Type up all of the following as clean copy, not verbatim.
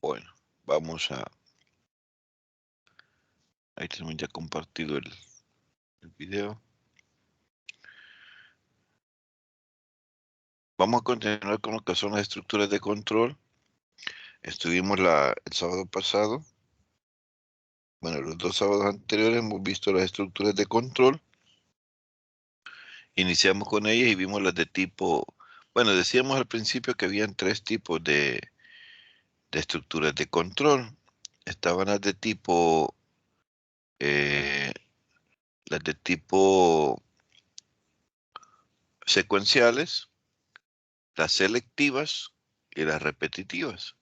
Bueno, vamos a... Ahí tenemos ya compartido el video. Vamos a continuar con lo que son las estructuras de control. Estuvimos el sábado pasado. Bueno, los 2 sábados anteriores hemos visto las estructuras de control. Iniciamos con ellas y vimos las de tipo... Bueno, decíamos al principio que habían 3 tipos de estructuras de control. Estaban eh, las de tipo secuenciales, las selectivas y las repetitivas.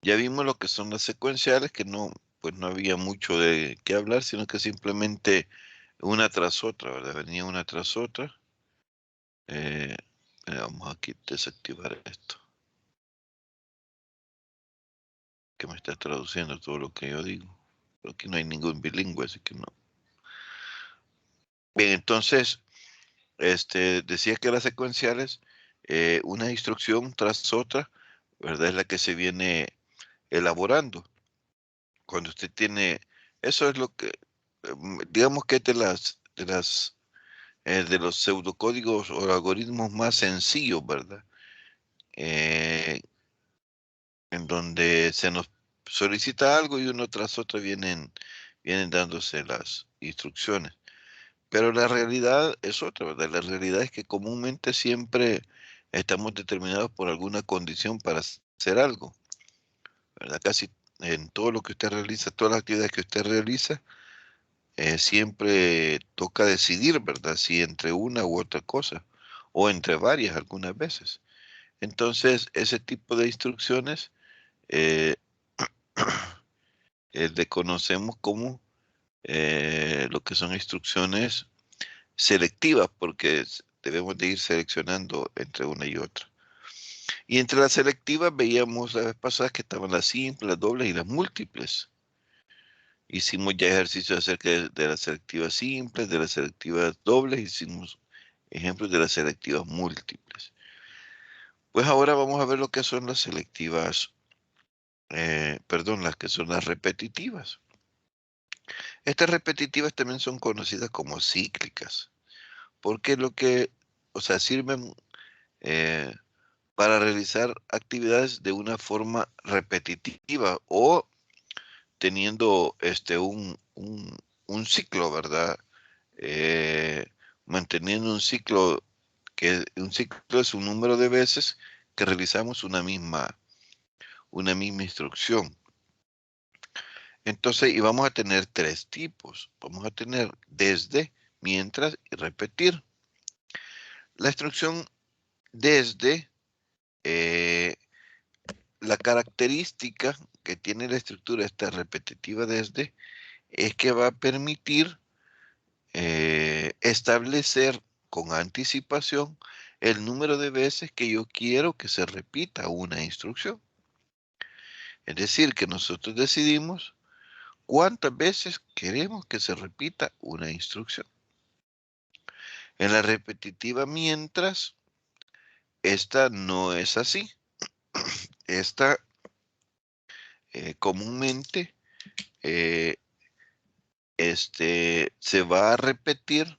Ya vimos lo que son las secuenciales, que no, pues no había mucho de qué hablar, sino que simplemente una tras otra, ¿verdad? Venía una tras otra. Eh, vamos aquí a desactivar esto, que me está traduciendo todo lo que yo digo. Pero aquí no hay ningún bilingüe, así que no. Bien, entonces, decía que las secuenciales, una instrucción tras otra, ¿verdad? Es la que se viene elaborando. Cuando usted tiene, eso es lo que, digamos que es de los pseudocódigos o algoritmos más sencillos, ¿verdad? Eh, en donde se nos solicita algo y uno tras otro vienen dándose las instrucciones. Pero la realidad es otra, ¿verdad? La realidad es que comúnmente siempre estamos determinados por alguna condición para hacer algo, ¿verdad? Casi en todo lo que usted realiza, todas las actividades que usted realiza, siempre toca decidir, ¿verdad? Si entre una u otra cosa, o entre varias algunas veces. Entonces, ese tipo de instrucciones eh, le conocemos como lo que son instrucciones selectivas, porque debemos de ir seleccionando entre una y otra. Y entre las selectivas veíamos la vez pasada que estaban las simples, las dobles y las múltiples. Hicimos ya ejercicios acerca de las selectivas simples, de las selectivas dobles, hicimos ejemplos de las selectivas múltiples. Pues ahora vamos a ver lo que son las selectivas, perdón, las que son las repetitivas. Estas repetitivas también son conocidas como cíclicas, porque o sea, sirven eh, para realizar actividades de una forma repetitiva o teniendo un ciclo, ¿verdad? Eh, Manteniendo un ciclo, que un ciclo es un número de veces que realizamos una misma instrucción. Entonces, y vamos a tener 3 tipos. Vamos a tener desde, mientras y repetir. La instrucción desde, eh, la característica que tiene la estructura esta repetitiva desde, es que va a permitir establecer con anticipación el número de veces que yo quiero que se repita una instrucción. Es decir, que nosotros decidimos cuántas veces queremos que se repita una instrucción. En la repetitiva mientras, esta no es así. Esta comúnmente eh, se va a repetir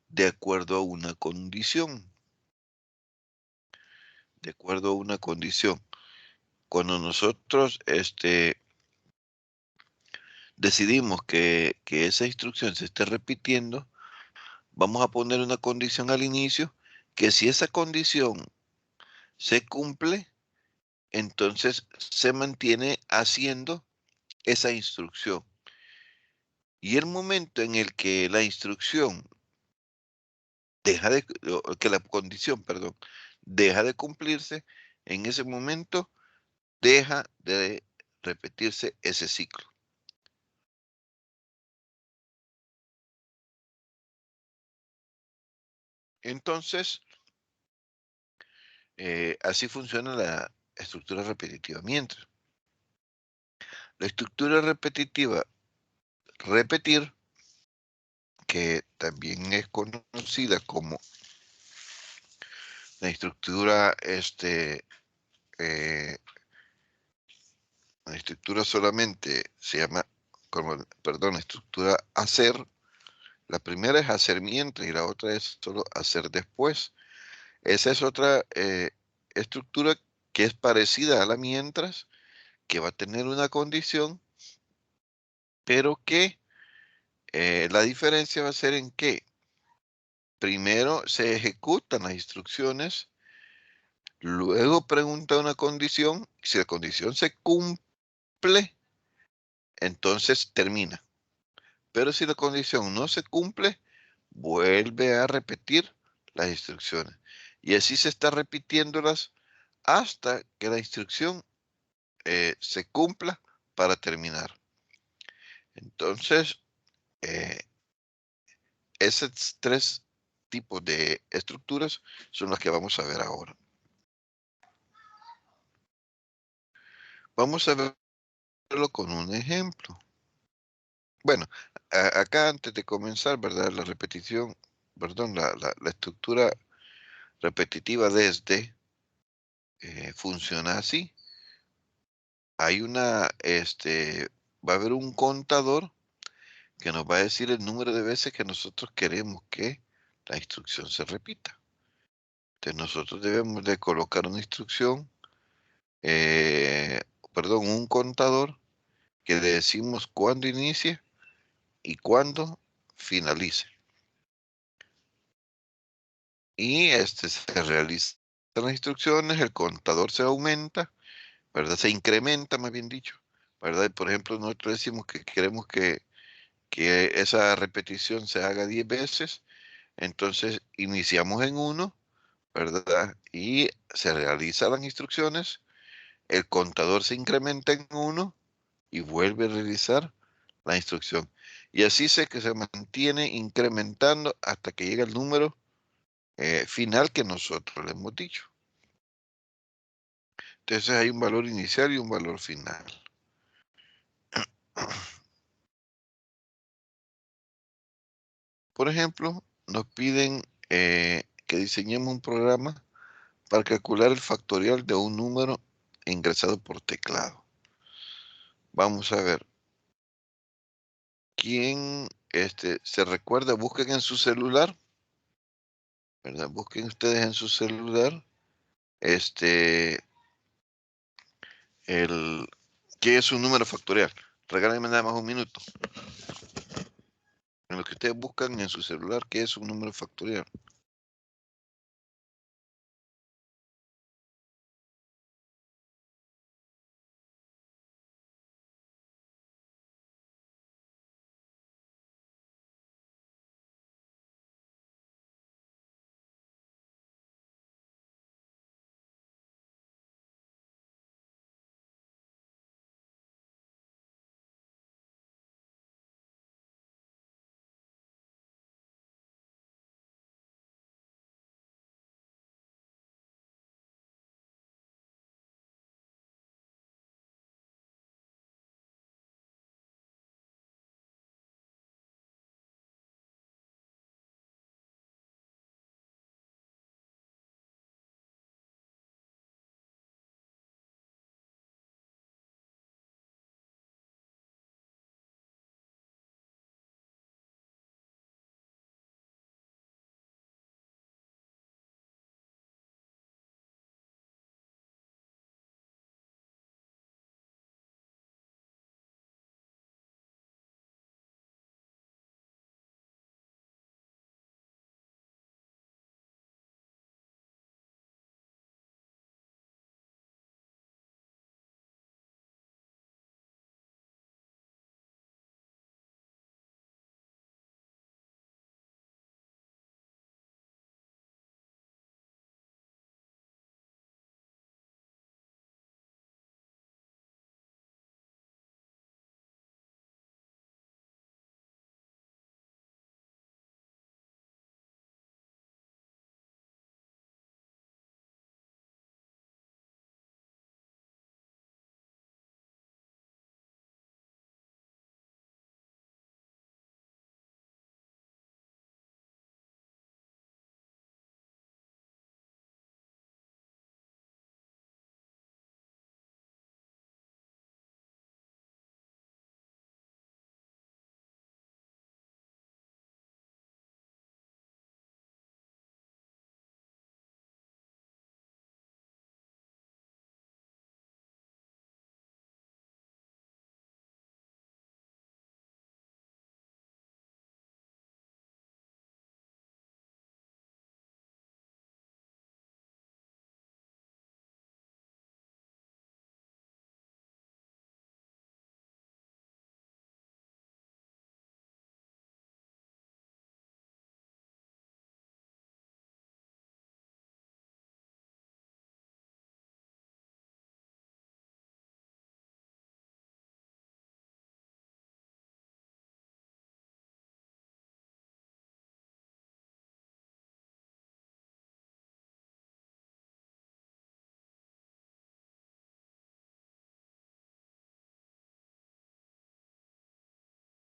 de acuerdo a una condición. De acuerdo a una condición. Cuando nosotros decidimos que esa instrucción se esté repitiendo, vamos a poner una condición al inicio, que si esa condición se cumple, entonces se mantiene haciendo esa instrucción. Y el momento en el que la instrucción que la condición, perdón, deja de cumplirse, en ese momento deja de repetirse ese ciclo. Entonces, así funciona la estructura repetitiva. Mientras la estructura repetitiva, repetir, que también es conocida como la estructura eh, estructura solamente se llama, estructura hacer. La primera es hacer mientras y la otra es solo hacer después. Esa es otra estructura que es parecida a la mientras, que va a tener una condición, pero que la diferencia va a ser en que primero se ejecutan las instrucciones, luego pregunta una condición, y si la condición se cumple, entonces termina. Pero si la condición no se cumple, vuelve a repetir las instrucciones. Y así se está repitiéndolas hasta que la instrucción se cumpla para terminar. Entonces, eh, esos tres tipos de estructuras son las que vamos a ver ahora. Vamos a verlo con un ejemplo. Bueno, acá antes de comenzar, ¿verdad? La repetición, perdón, la estructura repetitiva desde funciona así. Hay va a haber un contador que nos va a decir el número de veces que nosotros queremos que la instrucción se repita. Entonces nosotros debemos de colocar una instrucción, un contador que le decimos cuándo inicia y cuándo finalice. Y se realizan las instrucciones, el contador se aumenta, ¿verdad? Se incrementa, más bien dicho, ¿verdad? Por ejemplo, nosotros decimos que queremos que esa repetición se haga 10 veces, entonces iniciamos en 1, ¿verdad? Y se realizan las instrucciones, el contador se incrementa en 1 y vuelve a realizar la instrucción. Y así que se mantiene incrementando hasta que llega el número final que nosotros le hemos dicho. Entonces hay un valor inicial y un valor final. Por ejemplo, nos piden que diseñemos un programa para calcular el factorial de un número ingresado por teclado. Vamos a ver. ¿Quién se recuerda? Busquen en su celular, ¿verdad? Busquen ustedes en su celular el qué es un número factorial. Regálenme nada más un minuto. En lo que ustedes buscan en su celular, ¿qué es un número factorial?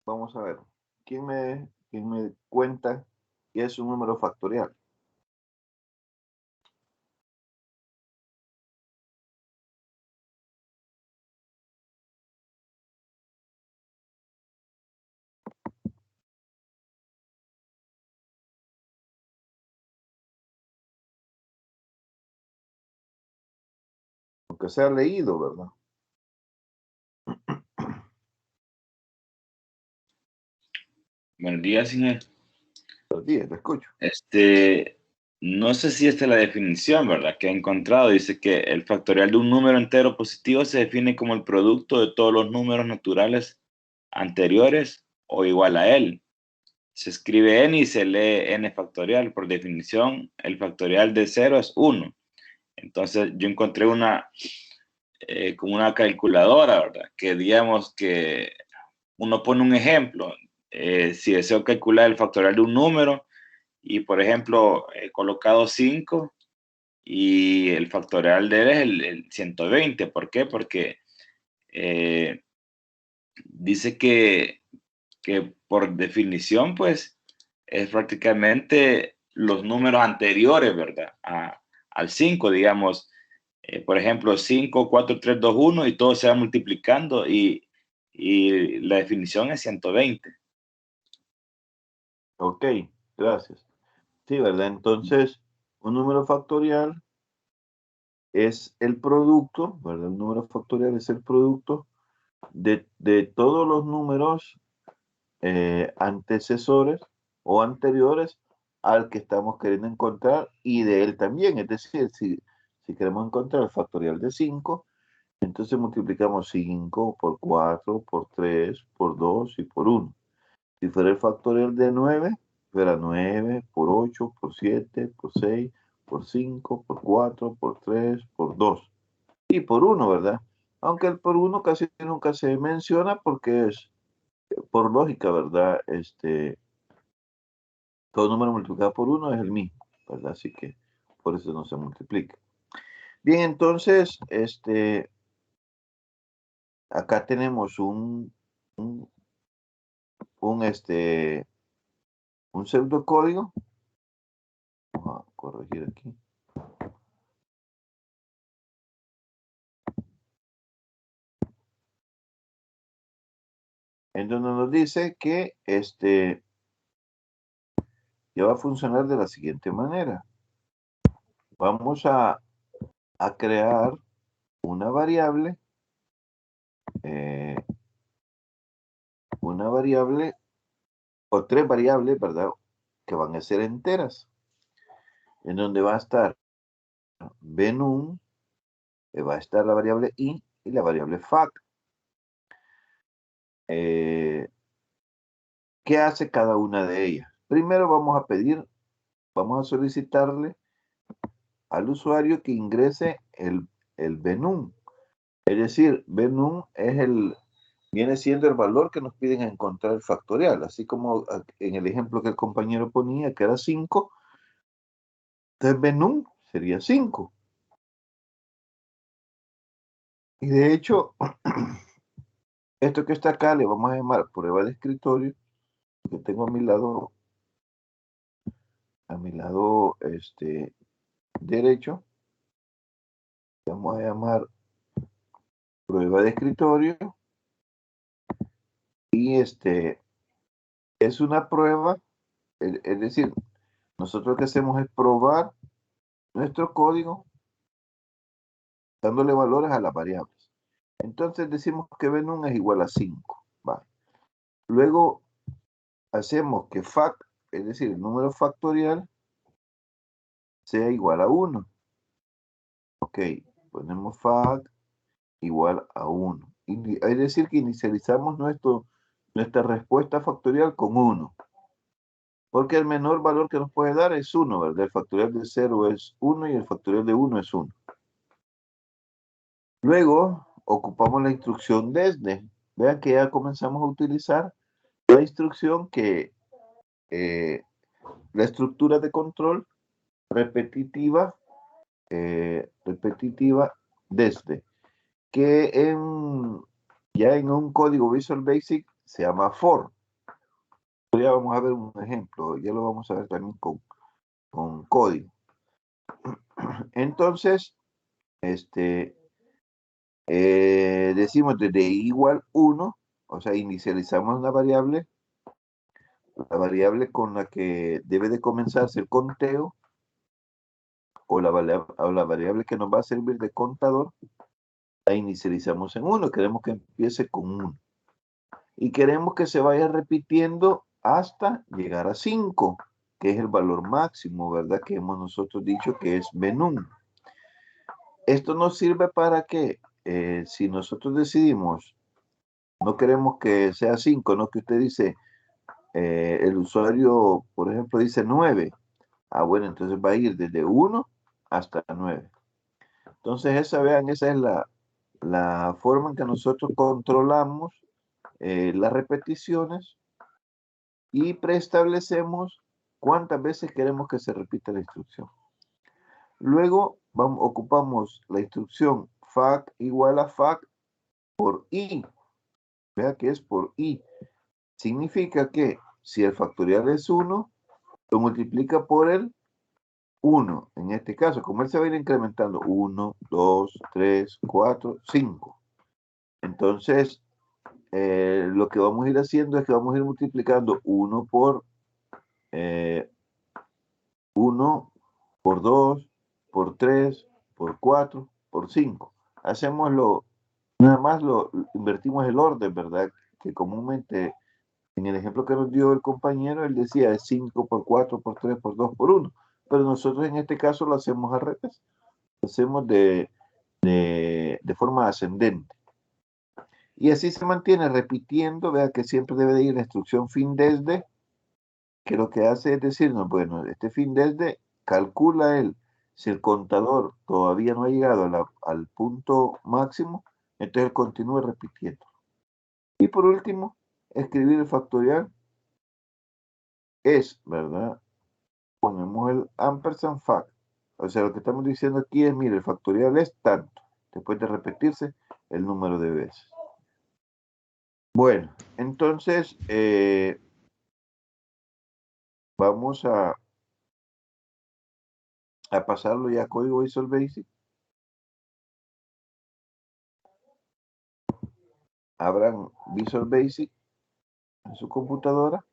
vamos a ver. ¿Quién me cuenta qué es un número factorial? Aunque sea leído, ¿verdad? Buenos días, Inge. Buenos días, te escucho. No sé si esta es la definición, ¿verdad? Que he encontrado. Dice que el factorial de un número entero positivo se define como el producto de todos los números naturales anteriores o igual a él. Se escribe n y se lee n factorial. Por definición, el factorial de 0 es 1. Entonces, yo encontré como una calculadora, ¿verdad? Que digamos que uno pone un ejemplo. Si deseo calcular el factorial de un número y, por ejemplo, he colocado 5 y el factorial de él es el 120. ¿Por qué? Porque eh, dice que por definición, pues, es prácticamente los números anteriores, ¿verdad? Al 5, digamos, por ejemplo, 5, 4, 3, 2, 1 y todo se va multiplicando y la definición es 120. Ok, gracias. Sí, ¿verdad? Entonces, un número factorial es el producto, ¿verdad? El número factorial es el producto de todos los números antecesores o anteriores al que estamos queriendo encontrar y de él también. Es decir, si queremos encontrar el factorial de 5, entonces multiplicamos 5 por 4, por 3, por 2 y por 1. Si fuera el factorial de 9, fuera 9 por 8, por 7, por 6, por 5, por 4, por 3, por 2 y por 1, ¿verdad? Aunque el por 1 casi nunca se menciona porque es por lógica, ¿verdad? Todo número multiplicado por 1 es el mismo, ¿verdad? Así que por eso no se multiplica. Bien, entonces, acá tenemos un, un, este, un pseudocódigo. Vamos a corregir aquí. En donde nos dice que ya va a funcionar de la siguiente manera. Vamos a crear una variable, eh, o tres variables, ¿verdad? Que van a ser enteras, en donde va a estar benum, va a estar la variable i y la variable fac. ¿Qué hace cada una de ellas? Primero vamos a solicitarle al usuario que ingrese el benum. Es decir, benum viene siendo el valor que nos piden encontrar el factorial, así como en el ejemplo que el compañero ponía, que era 5, entonces benum sería 5. Y de hecho, esto que está acá le vamos a llamar prueba de escritorio, que tengo a mi lado derecho, vamos a llamar prueba de escritorio, y es una prueba, es decir, nosotros lo que hacemos es probar nuestro código dándole valores a las variables. Entonces decimos que benum es igual a 5. ¿Va? Luego hacemos que fac, es decir, el número factorial, sea igual a 1. Ok, ponemos fac igual a 1. Es decir, que inicializamos nuestra respuesta factorial con 1. Porque el menor valor que nos puede dar es 1, ¿verdad? El factorial de 0 es 1 y el factorial de 1 es 1. Luego ocupamos la instrucción desde. Vean que ya comenzamos a utilizar la instrucción la estructura de control repetitiva, desde, que ya en un código Visual Basic se llama for. Ya vamos a ver un ejemplo, ya lo vamos a ver también con código. Entonces, decimos desde igual 1, o sea, inicializamos una variable, la variable con la que debe de comenzarse el conteo, o la variable que nos va a servir de contador, la inicializamos en 1, queremos que empiece con 1. Y queremos que se vaya repitiendo hasta llegar a 5, que es el valor máximo, ¿verdad? Que hemos nosotros dicho que es benum. Esto nos sirve para que si nosotros decidimos, no queremos que sea 5, no que usted dice, el usuario, por ejemplo, dice 9. Ah, bueno, entonces va a ir desde 1 hasta 9. Entonces, vean, esa es la forma en que nosotros controlamos las repeticiones y preestablecemos cuántas veces queremos que se repita la instrucción. Luego ocupamos la instrucción fac igual a fac por i. Vea que es por i. Significa que si el factorial es 1, lo multiplica por el 1. En este caso, como él se va a ir incrementando, 1, 2, 3, 4, 5. Entonces, lo que vamos a ir haciendo es que vamos a ir multiplicando 1 por 1, por 2, por 3, por 4, por 5. Nada más invertimos el orden, ¿verdad? Que comúnmente en el ejemplo que nos dio el compañero, él decía es 5 por 4, por 3, por 2, por 1. Pero nosotros en este caso lo hacemos al revés. Lo hacemos de forma ascendente. Y así se mantiene repitiendo. Vea que siempre debe de ir la instrucción fin desde, que lo que hace es decirnos, bueno, este fin desde calcula él, si el contador todavía no ha llegado al punto máximo, entonces él continúa repitiendo. Y por último, escribir el factorial es, ¿verdad? Ponemos el ampersand fact. O sea, lo que estamos diciendo aquí es, mire, el factorial es tanto, después de repetirse el número de veces. Bueno, entonces, vamos a pasarlo ya a código Visual Basic. Abran Visual Basic en su computadora.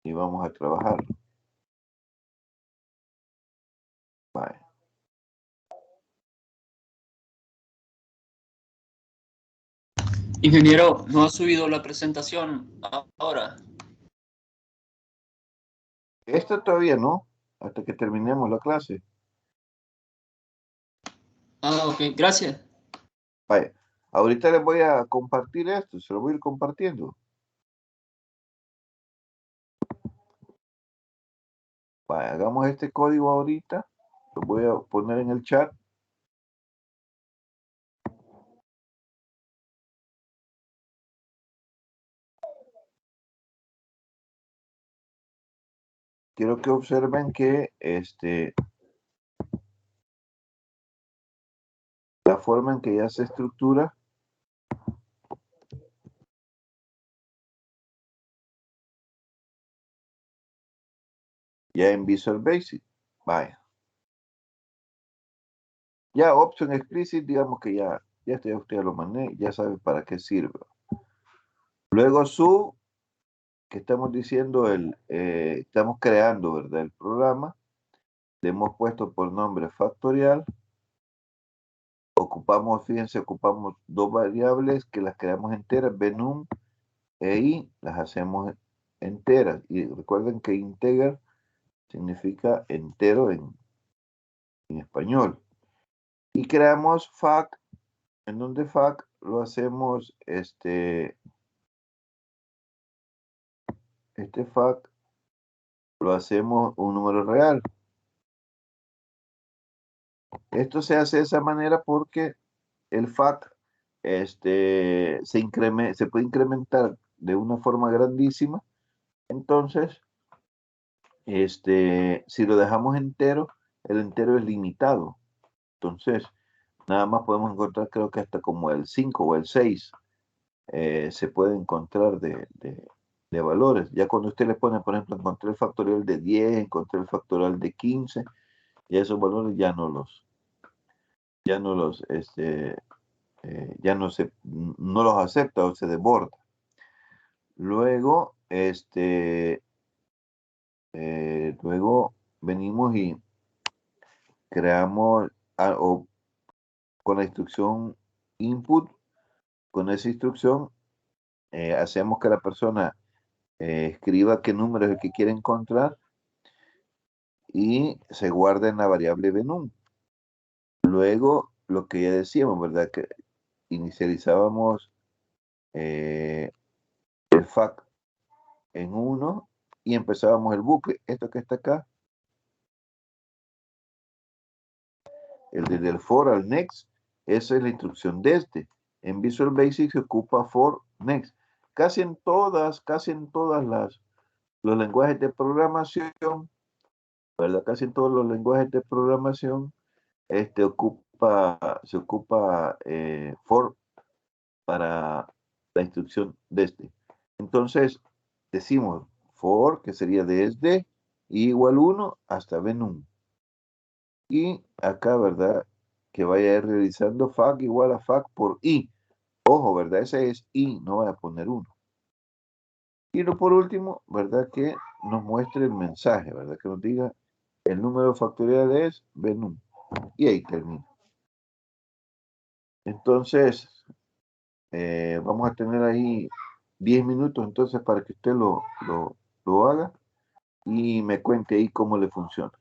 Y vamos a trabajar. Vale. Ingeniero, ¿no ha subido la presentación ahora? Esta todavía no, hasta que terminemos la clase. Ah, ok, gracias. Vale. Ahorita les voy a compartir esto, se lo voy a ir compartiendo. Vale, hagamos este código ahorita. Lo voy a poner en el chat. Quiero que observen que la forma en que ya se estructura ya en Visual Basic. Vaya. Ya Option Explicit, digamos que ya usted lo maneja, ya sabe para qué sirve. Luego que estamos diciendo, estamos creando, ¿verdad? El programa. Le hemos puesto por nombre factorial. Fíjense, ocupamos dos variables que las creamos enteras, benum e i, las hacemos enteras. Y recuerden que integer significa entero en español. Y creamos fac, en donde fac lo hacemos, este fac lo hacemos un número real. Esto se hace de esa manera porque el fac se puede incrementar de una forma grandísima. Entonces, si lo dejamos entero, el entero es limitado. Entonces, nada más podemos encontrar, creo que hasta como el 5 o el 6 se puede encontrar de valores. Ya cuando usted le pone, por ejemplo, encontré el factorial de 10, encontré el factorial de 15, y esos valores no los acepta o se desborda. Luego, luego venimos y creamos o con la instrucción input, con esa instrucción hacemos que la persona escriba qué número es el que quiere encontrar y se guarda en la variable venum. Luego, lo que ya decíamos, ¿verdad? Que inicializábamos el fact en 1 y empezábamos el bucle. Esto que está acá, el del for al next, esa es la instrucción desde. En Visual Basic se ocupa for next. Casi en todas los lenguajes de programación, ¿verdad? Casi en todos los lenguajes de programación, se ocupa for para la instrucción desde. Entonces, decimos for, que sería desde, igual 1 hasta venum. Y acá, ¿verdad? Que vaya a ir realizando fac igual a fac por i. Ojo, ¿verdad? Ese es i, no voy a poner 1. Y por último, ¿verdad? Que nos muestre el mensaje, ¿verdad? Que nos diga el número factorial es venum. Y ahí termina. Entonces, vamos a tener ahí 10 minutos entonces para que usted lo haga y me cuente ahí cómo le funciona.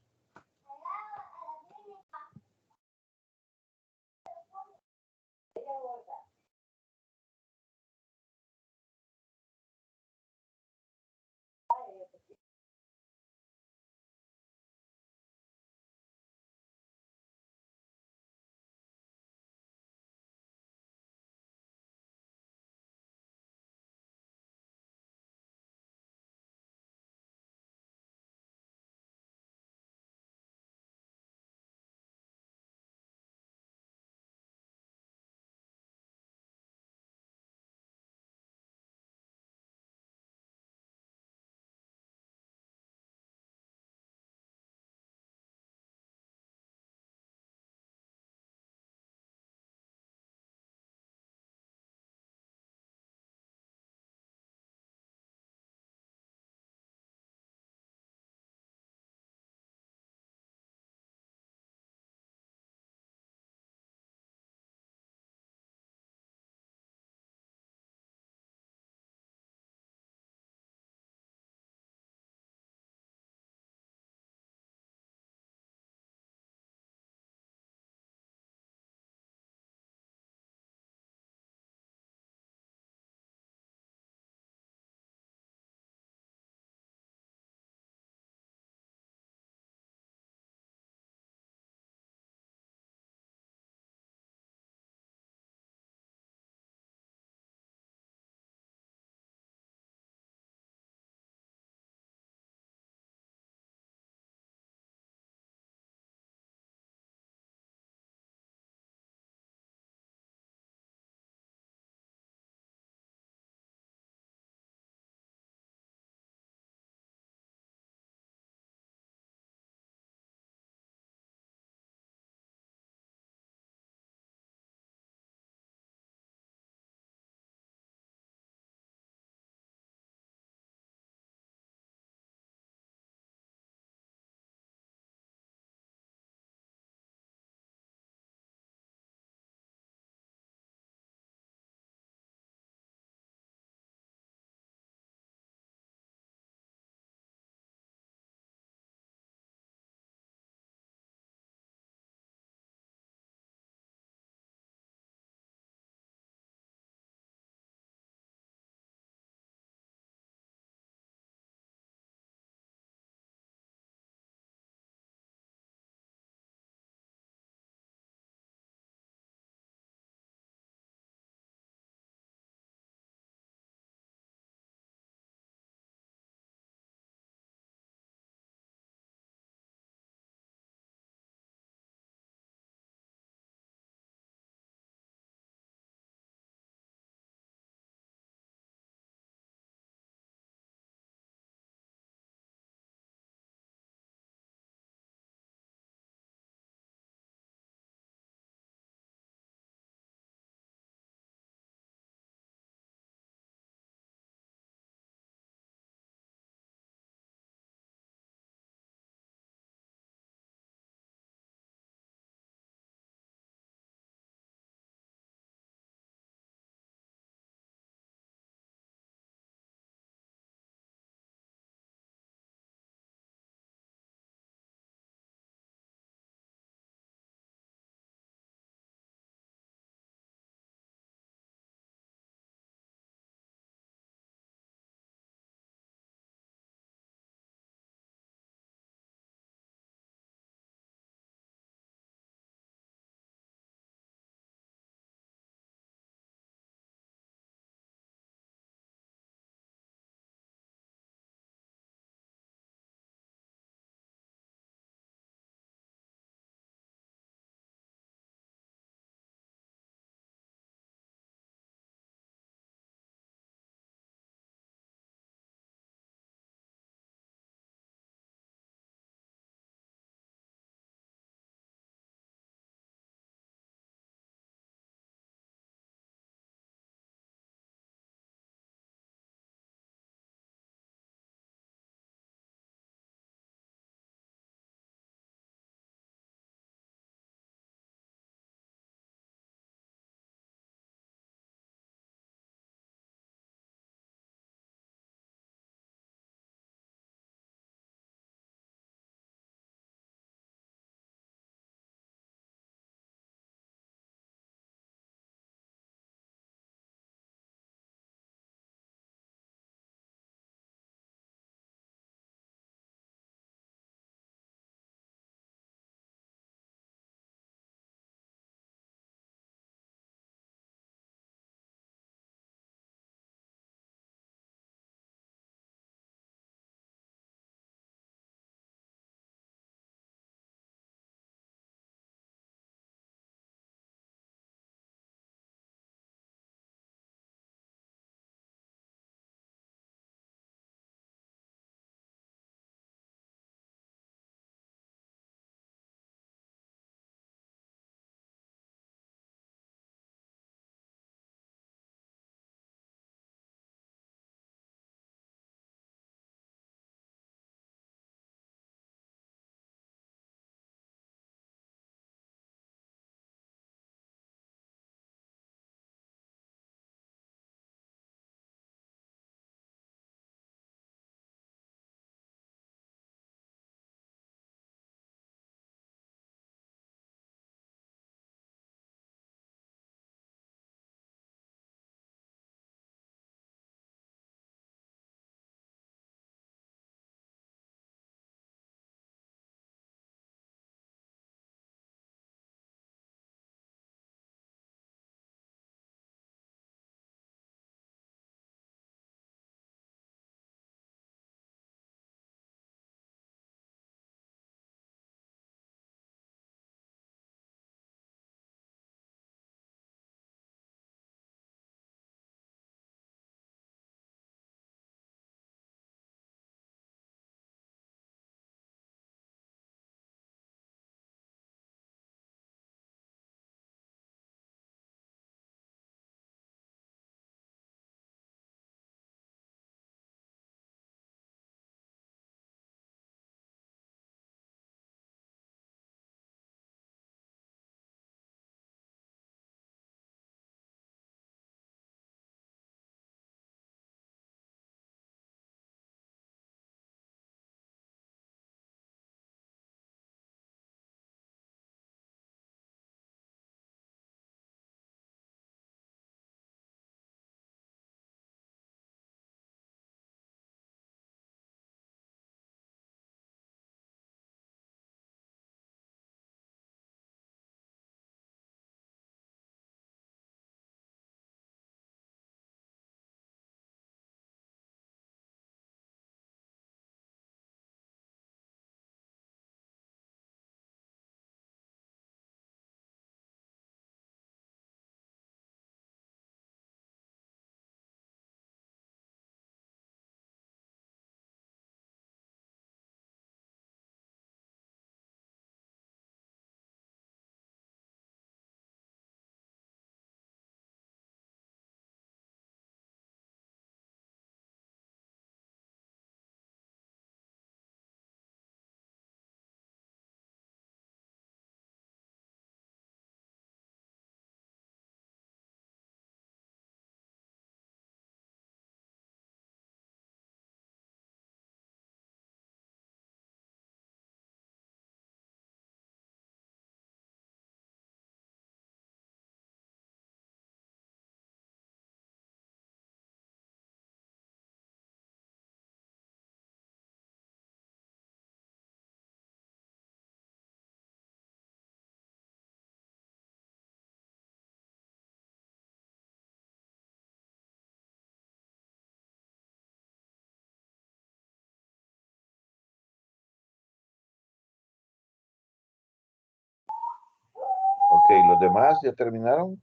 Ok, los demás ya terminaron.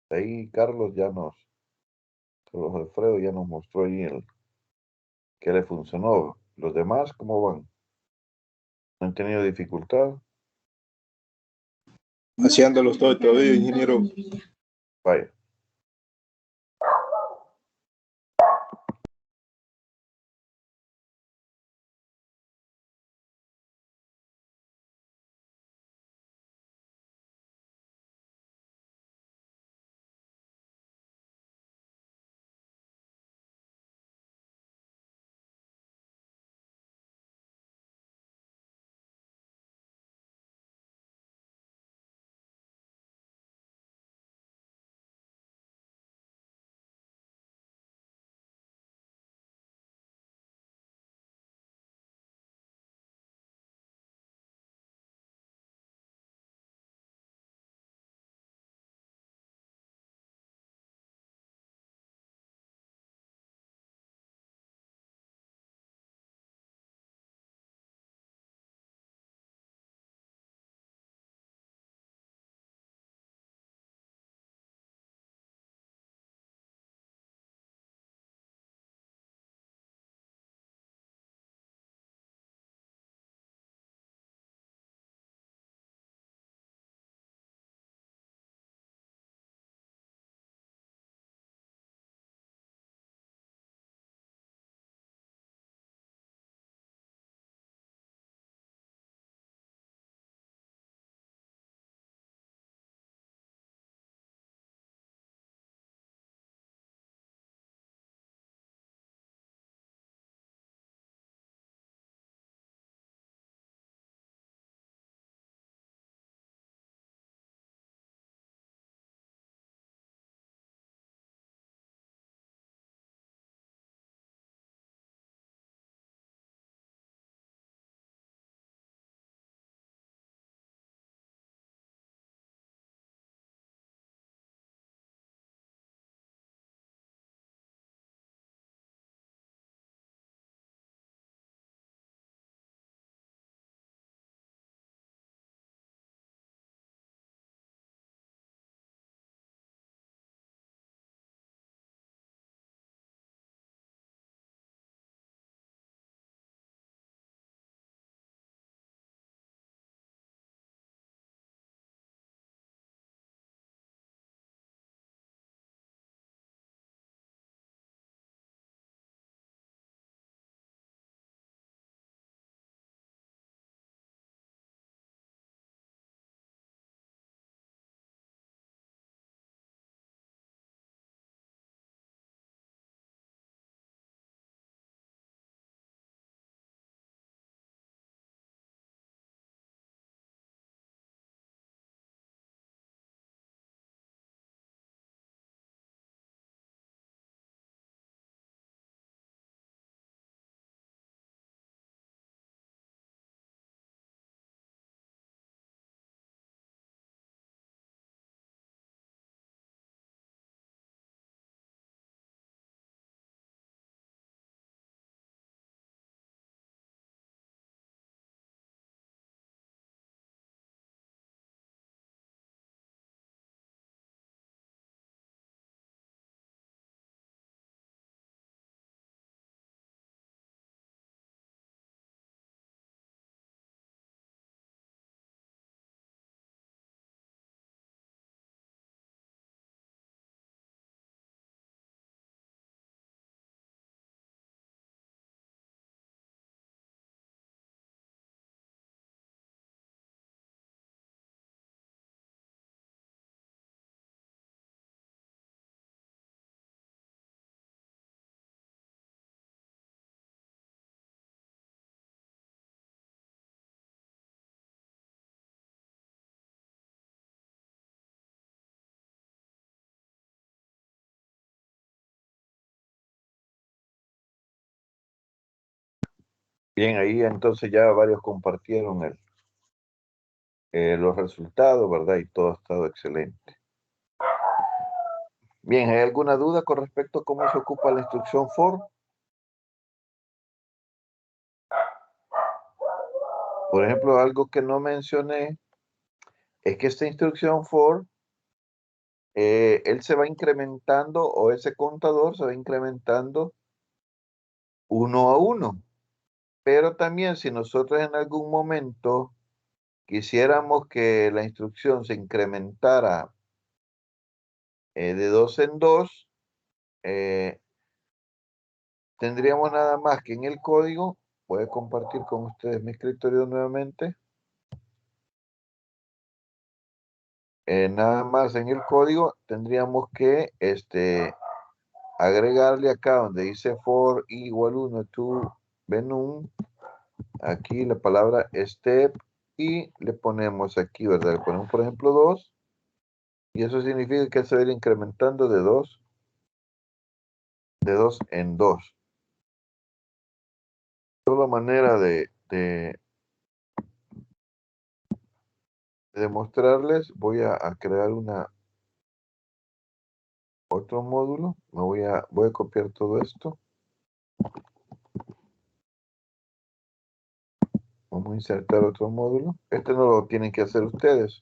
Ahí Carlos Alfredo ya nos mostró ahí que le funcionó. Los demás, ¿cómo van? ¿No han tenido dificultad? Haciéndolo estoy todavía, ingeniero. Vaya. Bien, ahí entonces ya varios compartieron los resultados, ¿verdad? Y todo ha estado excelente. Bien, ¿hay alguna duda con respecto a cómo se ocupa la instrucción for? Por ejemplo, algo que no mencioné es que esta instrucción for, él se va incrementando, o ese contador se va incrementando 1 a 1. Pero también si nosotros en algún momento quisiéramos que la instrucción se incrementara de 2 en 2, tendríamos nada más que en el código, voy a compartir con ustedes mi escritorio nuevamente. Nada más en el código tendríamos que agregarle acá donde dice for igual 1 to venum, aquí la palabra step, y le ponemos aquí, ¿verdad? Le ponemos por ejemplo 2, y eso significa que se va a ir incrementando de 2 en 2. Toda manera de demostrarles, voy a crear otro módulo. Voy a copiar todo esto. Vamos a insertar otro módulo. Este no lo tienen que hacer ustedes.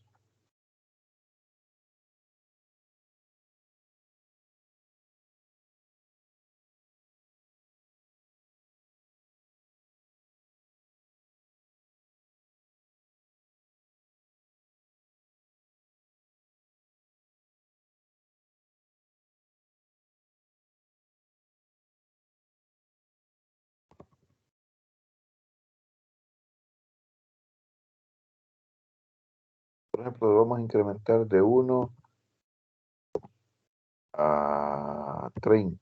Por ejemplo, vamos a incrementar de 1 a 30.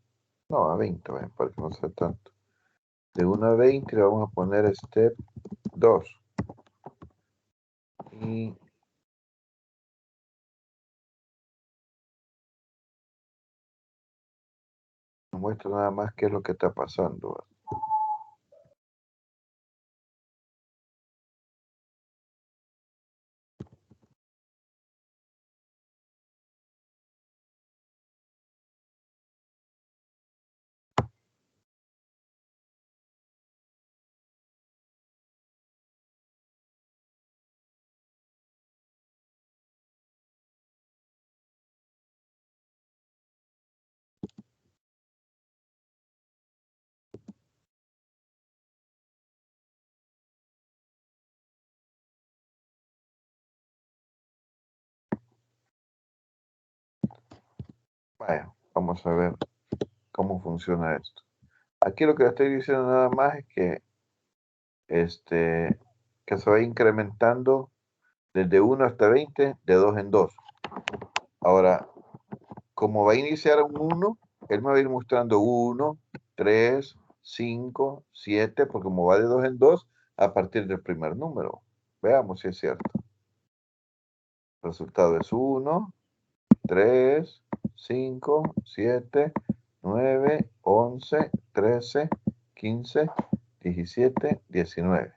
No, a 20, para que no sea tanto. De 1 a 20 le vamos a poner step 2. Y nos muestra nada más qué es lo que está pasando. Vaya, vamos a ver cómo funciona esto. Aquí lo que le estoy diciendo nada más es que que se va incrementando desde 1 hasta 20, de 2 en 2. Ahora, como va a iniciar un 1, él me va a ir mostrando 1, 3, 5, 7, porque como va de 2 en 2, a partir del primer número. Veamos si es cierto. El resultado es 1, 3, 5, 7, 9, 11, 13, 15, 17, 19.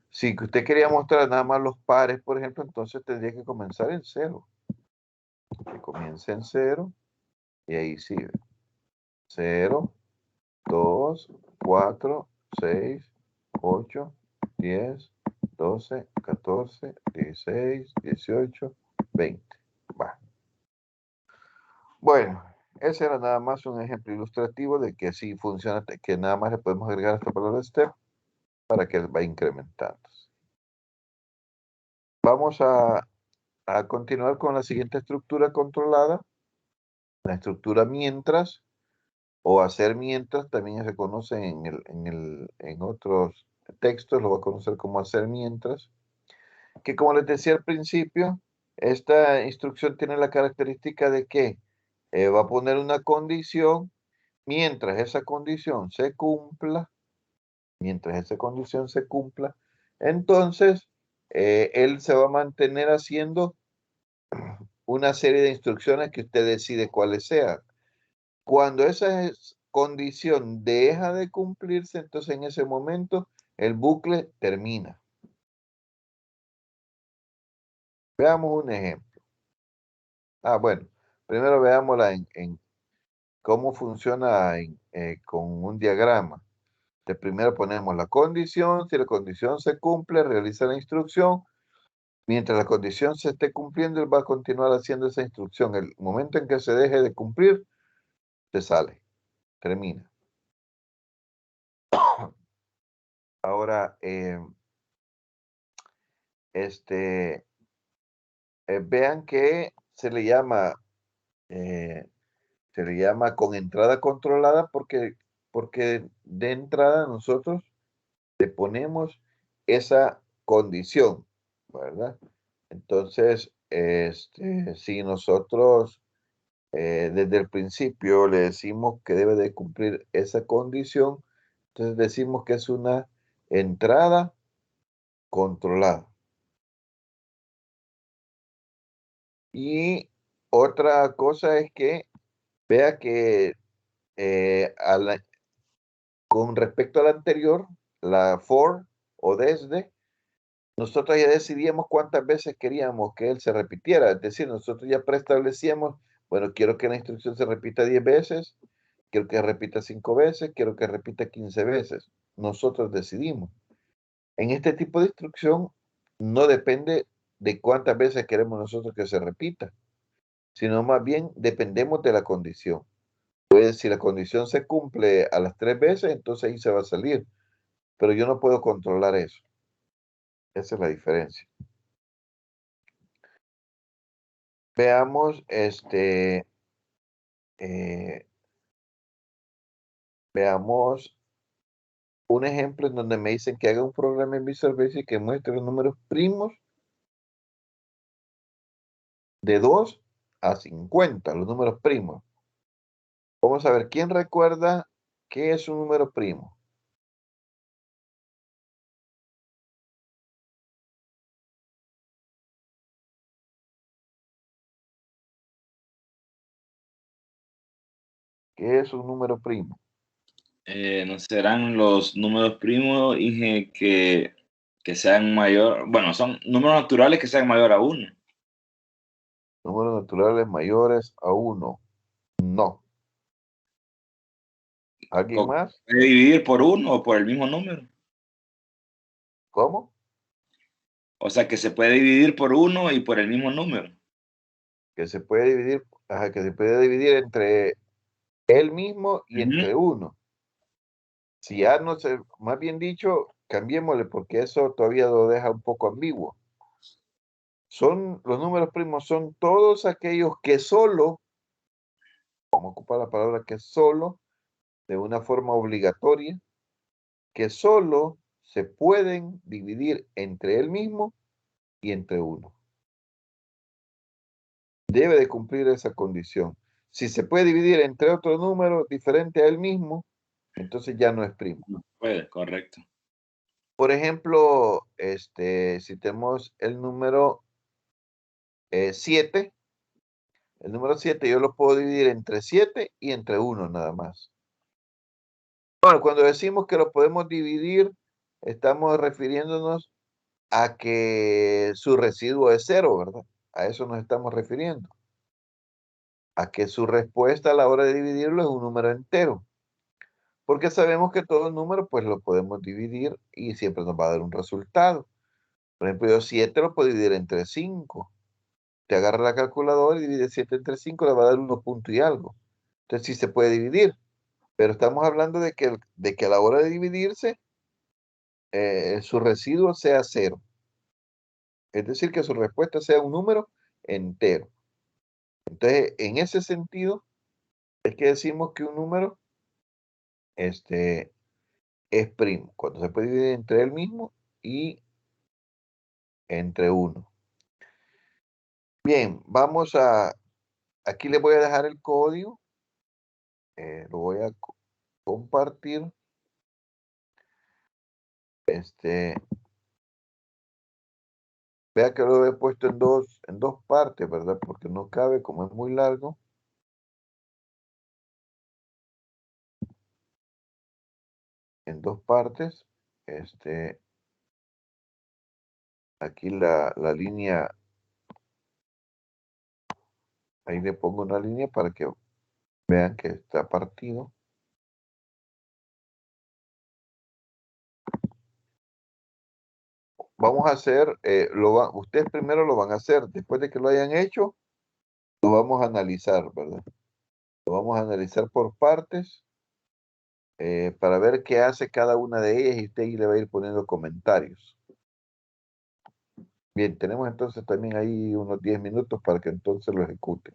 Si usted quería mostrar nada más los pares, por ejemplo, entonces tendría que comenzar en 0. Que comience en 0 y ahí sigue. 0, 2, 4, 6, 8, 10, 12, 14, 16, 18, 20. Va. Bueno, ese era nada más un ejemplo ilustrativo de que así funciona, que nada más le podemos agregar esta palabra step para que va incrementando. Vamos a continuar con la siguiente estructura controlada, la estructura mientras, o hacer mientras, también se conoce en otros textos, lo va a conocer como hacer mientras, que como les decía al principio, esta instrucción tiene la característica de que va a poner una condición mientras esa condición se cumpla, entonces él se va a mantener haciendo una serie de instrucciones que usted decide cuáles sean. Cuando esa condición deja de cumplirse, entonces en ese momento el bucle termina. Veamos un ejemplo. Bueno, primero veámosla en cómo funciona con un diagrama. De primero ponemos la condición, si la condición se cumple, realiza la instrucción. Mientras la condición se esté cumpliendo, él va a continuar haciendo esa instrucción. El momento en que se deje de cumplir, se sale, termina. Ahora, vean que se le llama con entrada controlada porque de entrada nosotros le ponemos esa condición, ¿verdad? Entonces, si nosotros desde el principio le decimos que debe de cumplir esa condición, entonces decimos que es una entrada controlada. Y otra cosa es que vea que con respecto a la anterior, la for o desde, nosotros ya decidíamos cuántas veces queríamos que él se repitiera. Es decir, nosotros ya preestablecíamos, bueno, quiero que la instrucción se repita 10 veces, quiero que repita 5 veces, quiero que repita 15 veces. Nosotros decidimos. En este tipo de instrucción no depende de cuántas veces queremos nosotros que se repita, sino más bien dependemos de la condición. Pues si la condición se cumple a las 3 veces, entonces ahí se va a salir. Pero yo no puedo controlar eso. Esa es la diferencia. Veamos, veamos un ejemplo en donde me dicen que haga un programa en Visual Basic que muestre los números primos de 2 a 50, los números primos. Vamos a ver, ¿quién recuerda qué es un número primo? ¿Qué es un número primo? ¿No serán los números primos, Inge, que sean mayor? Bueno, son números naturales que sean mayor a 1. Números naturales mayores a 1. No. ¿Alguien más? ¿Puede dividir por 1 o por el mismo número? ¿Cómo? O sea, que se puede dividir por 1 y por el mismo número. Que se puede dividir, que se puede dividir entre él mismo y entre 1. Si ya no sé, más bien dicho, cambiémosle porque eso todavía lo deja un poco ambiguo. Los números primos son todos aquellos que solo, vamos a ocupar la palabra que solo, de una forma obligatoria, que solo se pueden dividir entre él mismo y entre 1. Debe de cumplir esa condición. Si se puede dividir entre otro número diferente a él mismo, entonces ya no es primo. No puede, correcto. Por ejemplo, si tenemos el número 7, el número 7 yo lo puedo dividir entre 7 y entre 1 nada más. Bueno, cuando decimos que lo podemos dividir, estamos refiriéndonos a que su residuo es 0, ¿verdad? A eso nos estamos refiriendo. A que su respuesta a la hora de dividirlo es un número entero. Porque sabemos que todo número pues lo podemos dividir y siempre nos va a dar un resultado. Por ejemplo, yo 7 lo puedo dividir entre 5. Te agarra la calculadora y divide 7 entre 5, le va a dar 1 punto y algo. Entonces sí se puede dividir, pero estamos hablando de que a la hora de dividirse, su residuo sea 0. Es decir, que su respuesta sea un número entero. Entonces, en ese sentido, es que decimos que un número es primo, cuando se puede dividir entre él mismo y entre 1. Bien, aquí les voy a dejar el código, lo voy a compartir. Vea que lo he puesto en dos partes, ¿verdad? Porque no cabe, como es muy largo. En dos partes. Aquí la línea, ahí le pongo una línea para que vean que está partido. vamos a hacer, ustedes primero lo van a hacer, después de que lo hayan hecho, lo vamos a analizar, ¿verdad? Lo vamos a analizar por partes para ver qué hace cada una de ellas y usted ahí le va a ir poniendo comentarios. Bien, tenemos entonces también ahí unos 10 minutos para que entonces lo ejecute.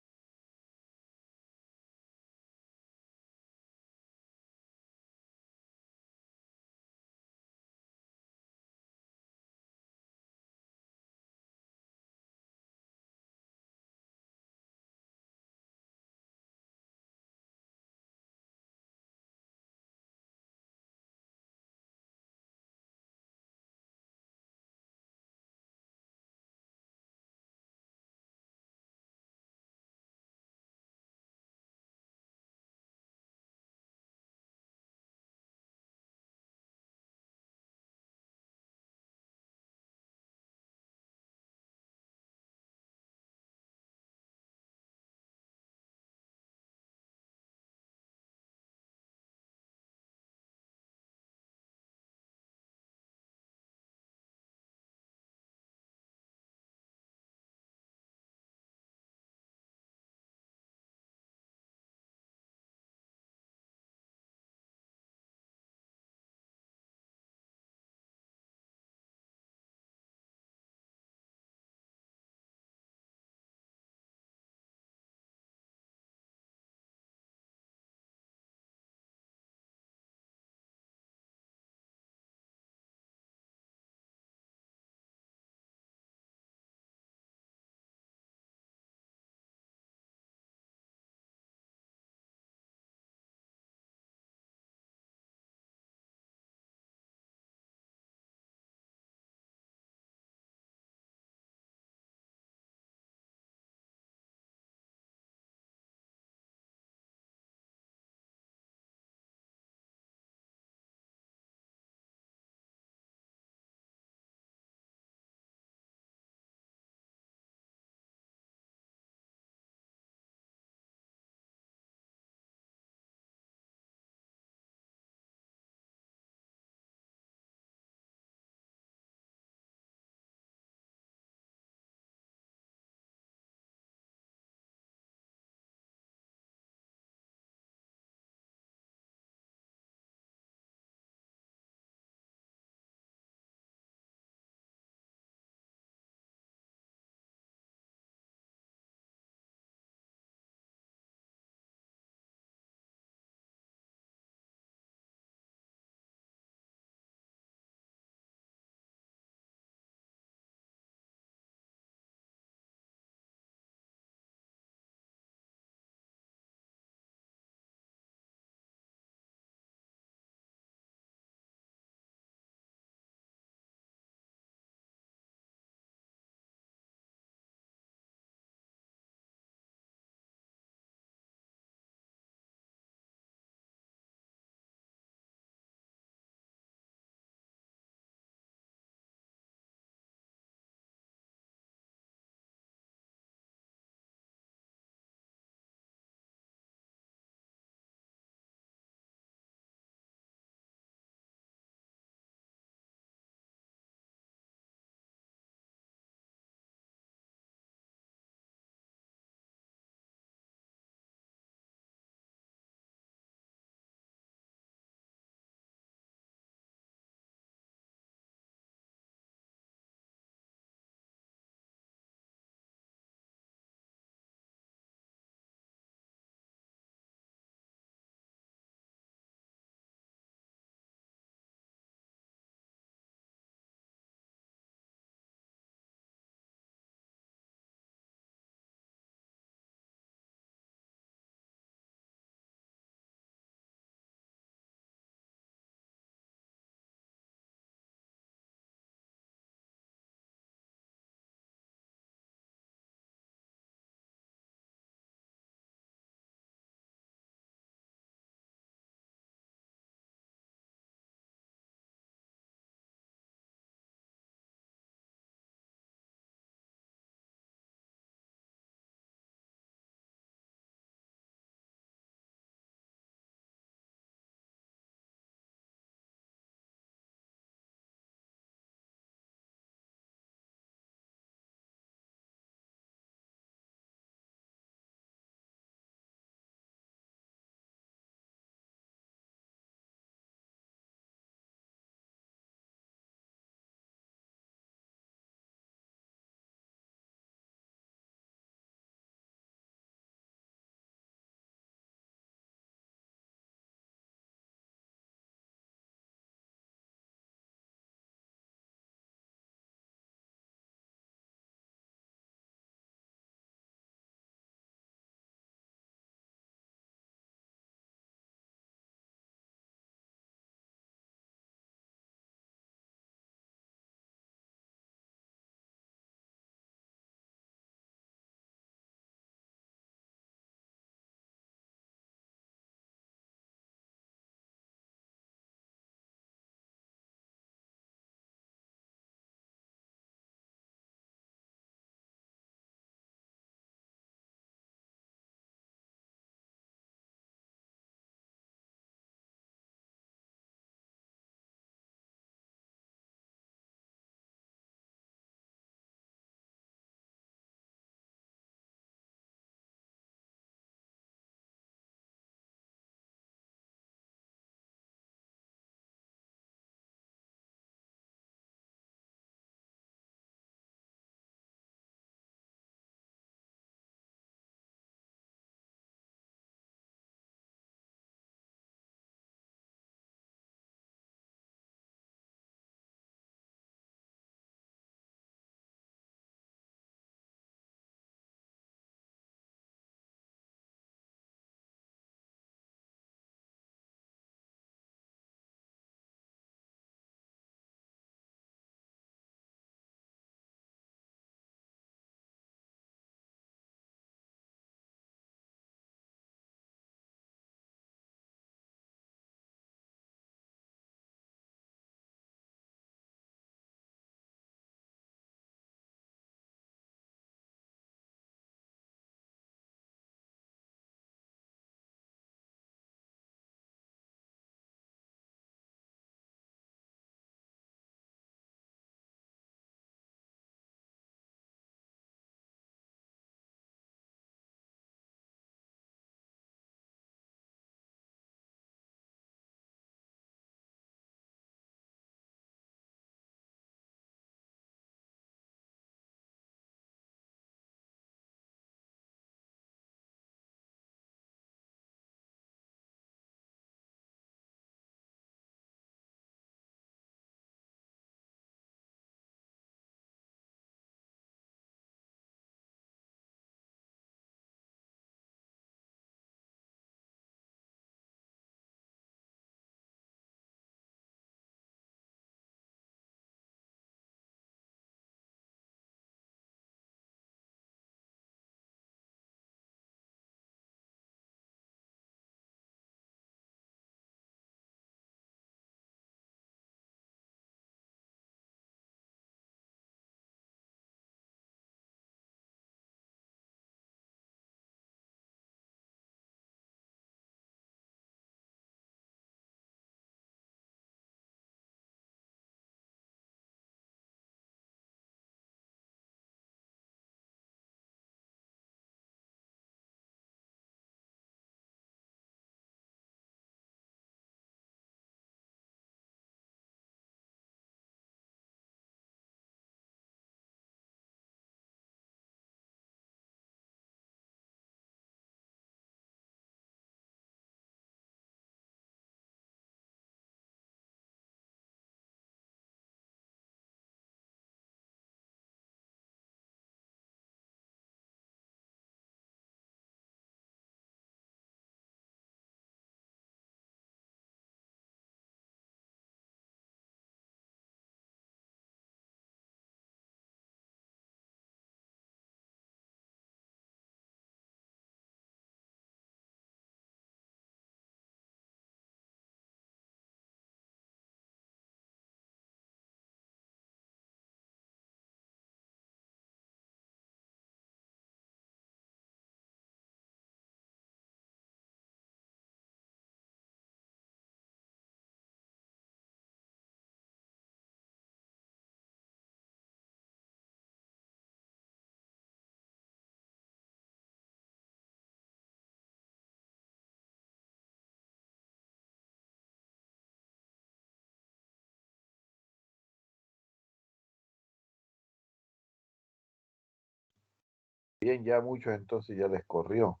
Bien, ya muchos entonces ya les corrió.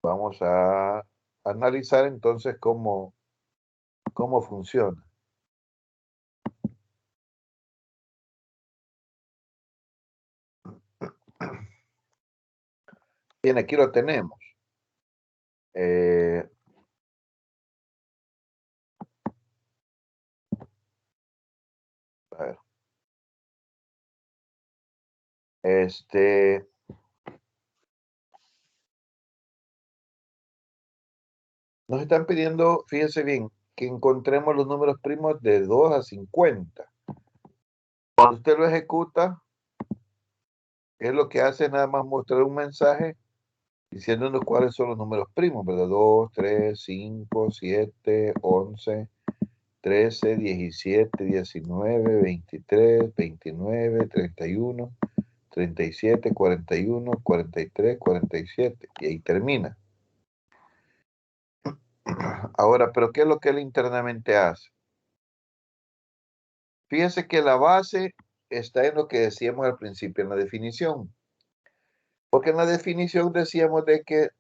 Vamos a analizar entonces cómo funciona. Bien, aquí lo tenemos. A ver. Nos están pidiendo, fíjense bien, que encontremos los números primos de 2 a 50. Cuando usted lo ejecuta, es lo que hace nada más mostrar un mensaje diciéndonos cuáles son los números primos, ¿verdad? 2, 3, 5, 7, 11, 13, 17, 19, 23, 29, 31, 37, 41, 43, 47. Y ahí termina. Ahora, ¿pero qué es lo que él internamente hace? Fíjense que la base está en lo que decíamos al principio, en la definición. Porque en la definición decíamos de que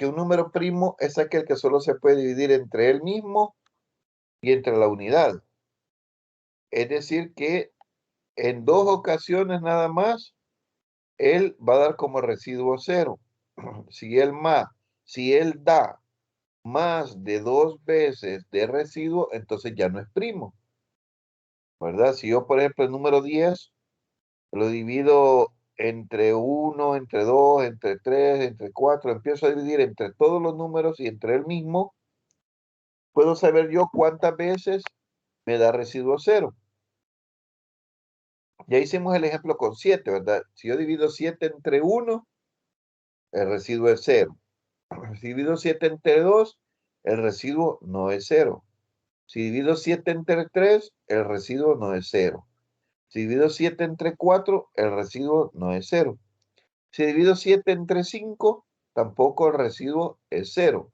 un número primo es aquel que solo se puede dividir entre él mismo y entre la unidad. Es decir, que en 2 ocasiones nada más, él va a dar como residuo 0. Si él da más de 2 veces de residuo, entonces ya no es primo, ¿verdad? Si yo, por ejemplo, el número 10 lo divido entre 1, entre 2, entre 3, entre 4, empiezo a dividir entre todos los números y entre él mismo, puedo saber yo cuántas veces me da residuo 0. Ya hicimos el ejemplo con 7, ¿verdad? Si yo divido 7 entre 1, el residuo es 0. Si divido 7 entre 2, el residuo no es 0. Si divido 7 entre 3, el residuo no es 0. Si divido 7 entre 4, el residuo no es 0. Si divido 7 entre 5, tampoco el residuo es 0.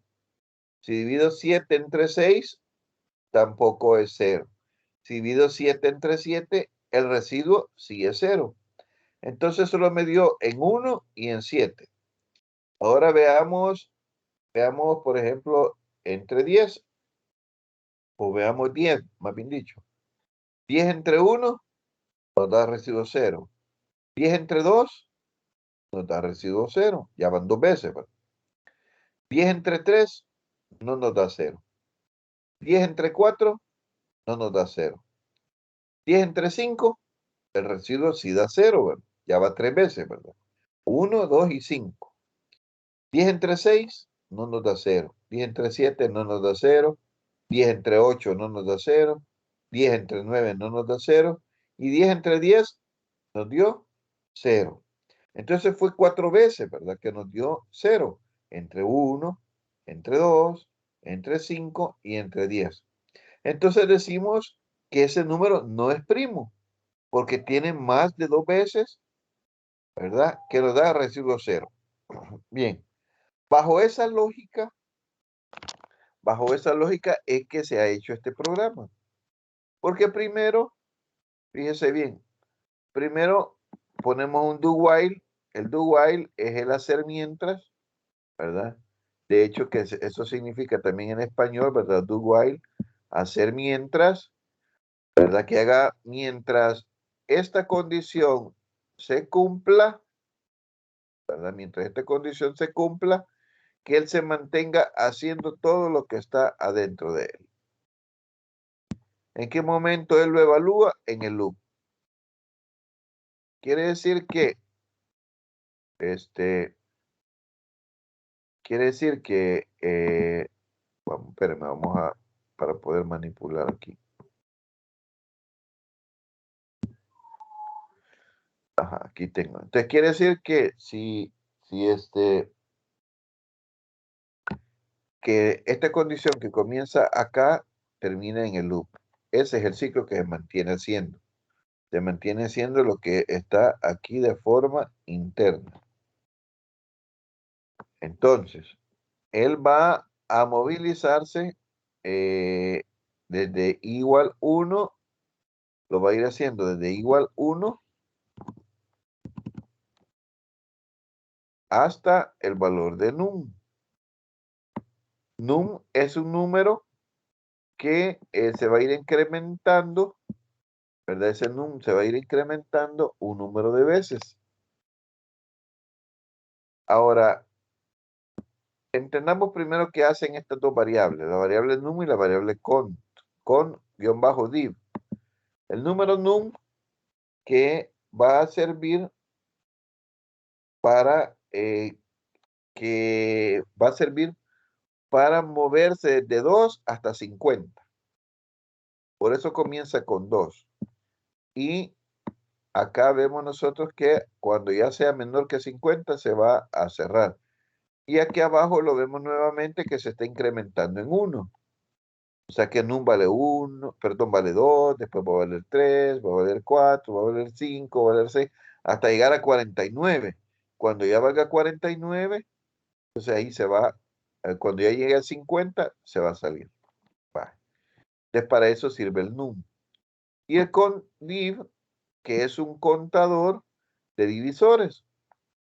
Si divido 7 entre 6, tampoco es 0. Si divido 7 entre 7, el residuo sí es 0. Entonces solo me dio en 1 y en 7. Ahora veamos, por ejemplo, entre 10, o veamos 10, más bien dicho. 10 entre 1 nos da residuo 0. 10 entre 2 nos da residuo 0. Ya van 2 veces, ¿verdad? 10 entre 3 no nos da 0. 10 entre 4 no nos da 0. 10 entre 5, el residuo sí da 0, ¿verdad? Ya va 3 veces, ¿verdad? 1, 2 y 5. 10 entre 6 no nos da 0. 10 entre 7 no nos da 0. 10 entre 8 no nos da 0. 10 entre 9 no nos da 0. Y 10 entre 10 nos dio 0. Entonces fue 4 veces, ¿verdad? Que nos dio 0. Entre 1, entre 2, entre 5 y entre 10. Entonces decimos que ese número no es primo, porque tiene más de 2 veces, ¿verdad? Que nos da residuo 0. Bien, bajo esa lógica es que se ha hecho este programa. Porque primero, fíjese bien, primero ponemos un do while. El do while es el hacer mientras, ¿verdad? De hecho, que eso significa también en español, ¿verdad? Do while, hacer mientras, ¿verdad? Que haga mientras esta condición se cumpla, ¿verdad? Mientras esta condición se cumpla, que él se mantenga haciendo todo lo que está adentro de él. ¿En qué momento él lo evalúa? En el loop. Quiere decir que, vamos, espérenme, para poder manipular aquí. Ajá, aquí tengo. Entonces quiere decir que que esta condición que comienza acá termina en el loop. Ese es el ciclo que se mantiene haciendo. Se mantiene haciendo lo que está aquí de forma interna. Entonces, él va a movilizarse desde igual 1, lo va a ir haciendo desde igual 1 hasta el valor de num. Num es un número que se va a ir incrementando, ¿verdad? Ese num se va a ir incrementando un número de veces. Ahora, entendamos primero qué hacen estas dos variables, la variable num y la variable con guión bajo div. El número num que va a servir para moverse de 2 hasta 50. Por eso comienza con 2. Y acá vemos nosotros que cuando ya sea menor que 50 se va a cerrar. Y aquí abajo lo vemos nuevamente que se está incrementando en 1. O sea que num vale 1, perdón, vale 2, después va a valer 3, va a valer 4, va a valer 5, va a valer 6, hasta llegar a 49. Cuando ya valga 49, entonces ahí se va, cuando ya llegue a 50, se va a salir. Va. Entonces para eso sirve el num. Y el condiv, que es un contador de divisores.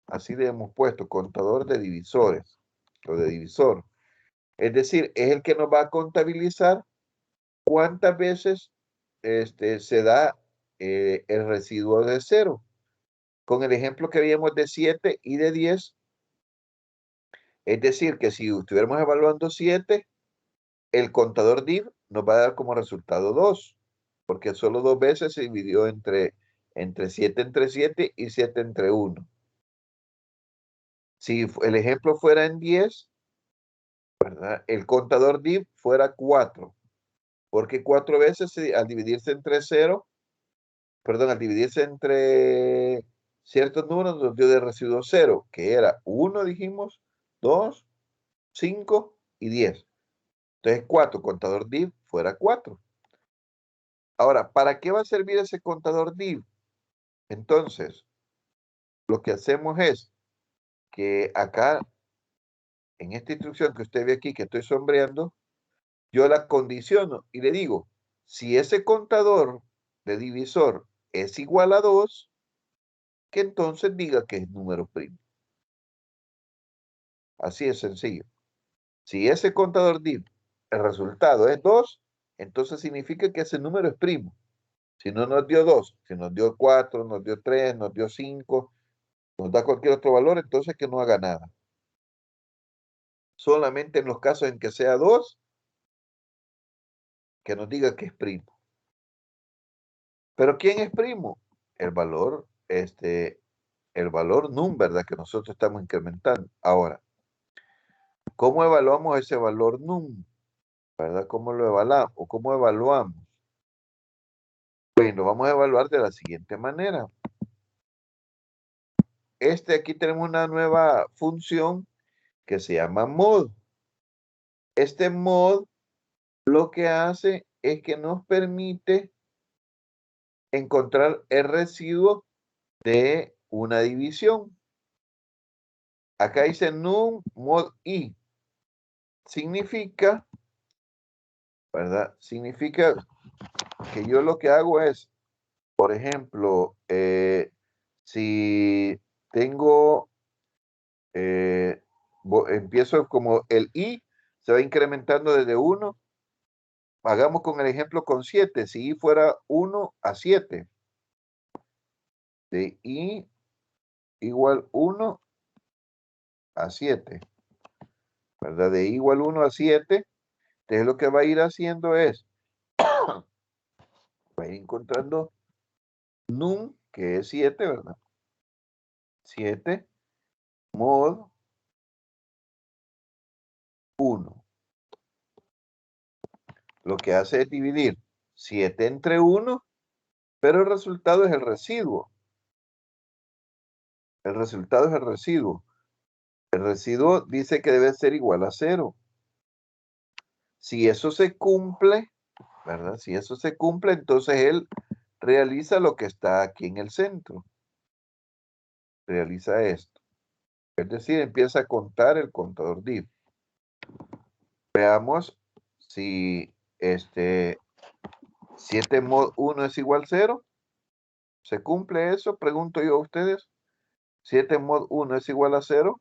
Así le hemos puesto, contador de divisores, o de divisor. Es decir, es el que nos va a contabilizar cuántas veces se da el residuo de 0. Con el ejemplo que vimos de 7 y de 10, es decir, que si estuviéramos evaluando 7, el contador div nos va a dar como resultado 2, porque solo 2 veces se dividió entre 7 entre 7 y 7 entre 1. Si el ejemplo fuera en 10, ¿verdad? El contador div fuera 4, porque 4 veces al dividirse entre 0, perdón, al dividirse entre ciertos números nos dio de residuo 0, que era 1, dijimos, 2, 5 y 10. Entonces 4, contador div fuera 4. Ahora, ¿para qué va a servir ese contador div? Entonces, lo que hacemos es que acá, en esta instrucción que usted ve aquí, que estoy sombreando, yo la condiciono y le digo, si ese contador de divisor es igual a 2, que entonces diga que es número primo. Así es sencillo. Si ese contador div, el resultado es 2, entonces significa que ese número es primo. Si no nos dio 2, si nos dio 4, nos dio 3, nos dio 5, nos da cualquier otro valor, entonces que no haga nada. Solamente en los casos en que sea 2, que nos diga que es primo. Pero ¿quién es primo? El valor num, ¿verdad? Que nosotros estamos incrementando. Ahora, ¿cómo evaluamos ese valor num? ¿Verdad? ¿Cómo lo evaluamos? ¿O cómo evaluamos? Bueno, vamos a evaluar de la siguiente manera. Aquí tenemos una nueva función que se llama mod. Este mod lo que hace es que nos permite encontrar el residuo de una división. Acá dice num mod i. Significa, ¿verdad? Significa que yo lo que hago es, por ejemplo, si tengo, empiezo como el i, se va incrementando desde 1. Hagamos con el ejemplo con 7. Si i fuera 1 a 7, de i igual 1 a 7, ¿verdad? De i igual 1 a 7, entonces lo que va a ir haciendo es, va a ir encontrando num, que es 7, ¿verdad? 7 mod 1. Lo que hace es dividir 7 entre 1, pero el resultado es el residuo. El resultado es el residuo. El residuo dice que debe ser igual a 0. Si eso se cumple, ¿verdad? Si eso se cumple, entonces él realiza lo que está aquí en el centro. Realiza esto. Es decir, empieza a contar el contador div. Veamos si 7 mod 1 es igual a 0. ¿Se cumple eso? Pregunto yo a ustedes. 7 mod 1 es igual a 0.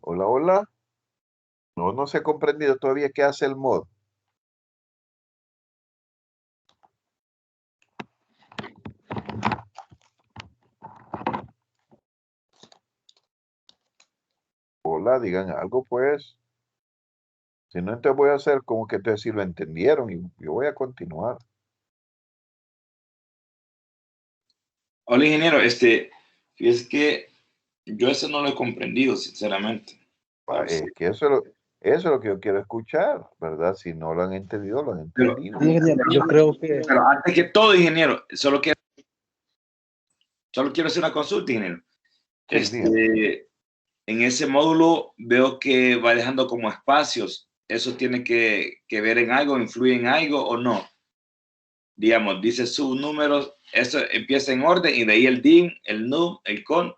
Hola, hola. No se ha comprendido todavía qué hace el mod. Hola, digan algo pues. Si no, entonces voy a hacer como que entonces sí lo entendieron y yo voy a continuar. Hola, ingeniero. Fíjese que yo eso no lo he comprendido, sinceramente. Es que eso es lo que yo quiero escuchar, ¿verdad? Si no lo han entendido, lo han Pero, entendido. Yo creo que pero antes que todo, ingeniero, solo quiero hacer una consulta, ingeniero. Sí, dígame. En ese módulo veo que va dejando como espacios. ¿Eso tiene que ver en algo, influye en algo o no? Digamos, dice sus números, eso empieza en orden y de ahí el din, el num, el con,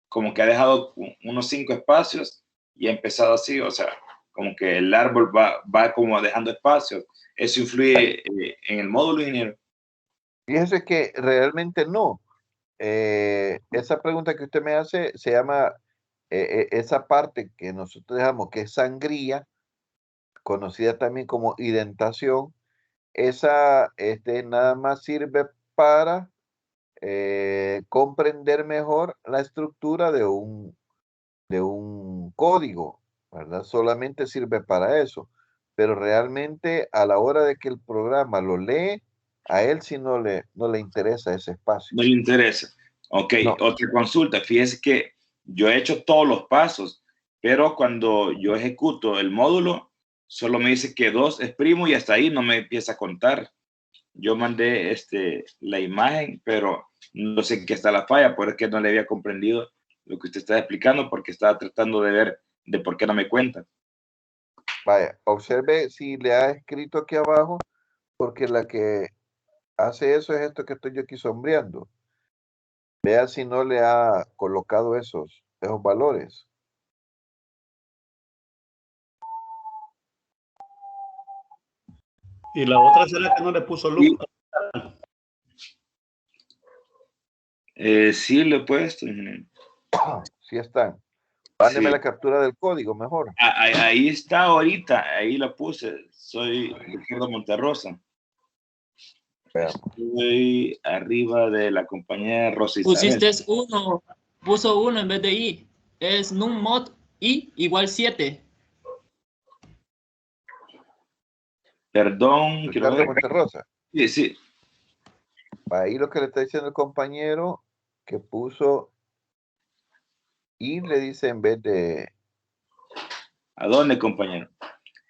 como que ha dejado unos 5 espacios y ha empezado así, o sea, como que el árbol va como dejando espacios. ¿Eso influye en el módulo, ingeniero? Fíjese que realmente no. Esa pregunta que usted me hace se llama, esa parte que nosotros dejamos que es sangría, conocida también como indentación, esa nada más sirve para comprender mejor la estructura de un código, ¿verdad? Solamente sirve para eso, pero realmente a la hora de que el programa lo lee, a él sí no le interesa ese espacio. No le interesa. Ok, No. otra consulta. Fíjese que yo he hecho todos los pasos, pero cuando yo ejecuto el módulo, solo me dice que 2 es primo y hasta ahí no me empieza a contar. Yo mandé la imagen, pero no sé en qué está la falla, por eso es que no le había comprendido lo que usted está explicando, porque estaba tratando de ver de por qué no me cuenta. Vaya, observe si le ha escrito aquí abajo, porque la que hace eso es esto que estoy yo aquí sombreando. Vea si no le ha colocado esos valores. y la otra será que no le puso luz. Sí, lo he puesto, ingeniero. Sí están. Mándeme Sí. la captura del código mejor. Ahí está ahorita, ahí lo puse. Soy Ricardo Monterrosa. Veamos. Estoy arriba de la compañía Rosa Isabel. Pusiste uno, puso 1 en vez de i. Es num mod i igual 7. Perdón, quiero Ricardo ver. Monterrosa. Sí, sí. Ahí lo que le está diciendo el compañero que puso y le dice en vez de... ¿A dónde, compañero?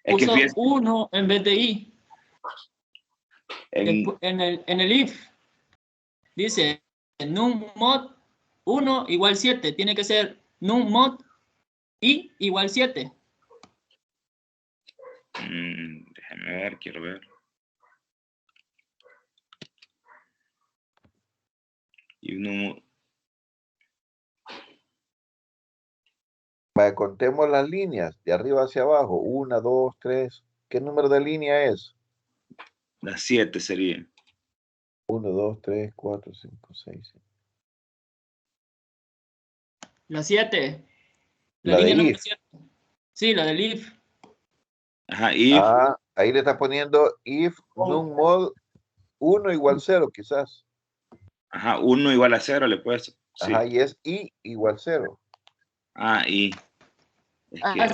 Es que Puso fíjese, 1 en vez de i. En el if dice num mod 1 igual 7. Tiene que ser num mod i igual 7. déjame ver, quiero ver. Y no, Vaya, contemos las líneas de arriba hacia abajo. 1, 2, 3. ¿Qué número de línea es? las 7 sería. 1, 2, 3, 4, 5, 6. La 7. La La de línea número if. 7. Sí, la del if. Ajá, if. Ahí le está poniendo if num mod 1 igual 0, quizás. Ajá, 1 igual a 0 le he puesto. Sí. Ajá, y es i igual 0. Y.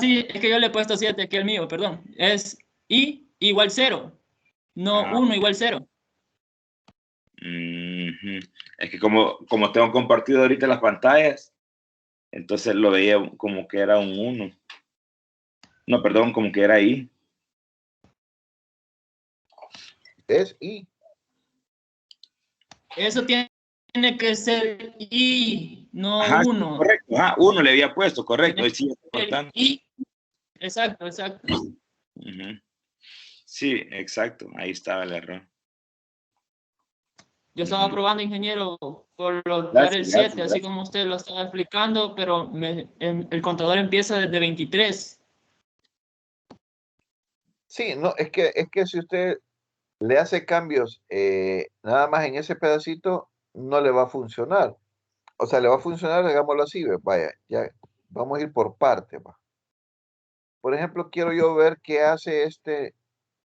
Sí, es que yo le he puesto 7 aquí al mío, perdón. Es i igual 0, no 1 igual 0. Es que como tengo compartido ahorita las pantallas, entonces lo veía como que era un 1. No, perdón, como que era i. Es i. Eso tiene que ser i, no Ajá, sí, 1. correcto. Ajá, 1 le había puesto, correcto. Tiene Ahí que sí está ser contando. i. Exacto. Sí, exacto. Ahí estaba el error. Yo estaba probando, ingeniero, por dar Gracias, el 7, gracias, así gracias. como usted lo estaba explicando, pero el contador empieza desde 23. Sí, no, es que si usted le hace cambios nada más en ese pedacito, no le va a funcionar. O sea, le va a funcionar, digámoslo así, ve, vaya, ya vamos a ir por partes, va. Por ejemplo, quiero yo ver qué hace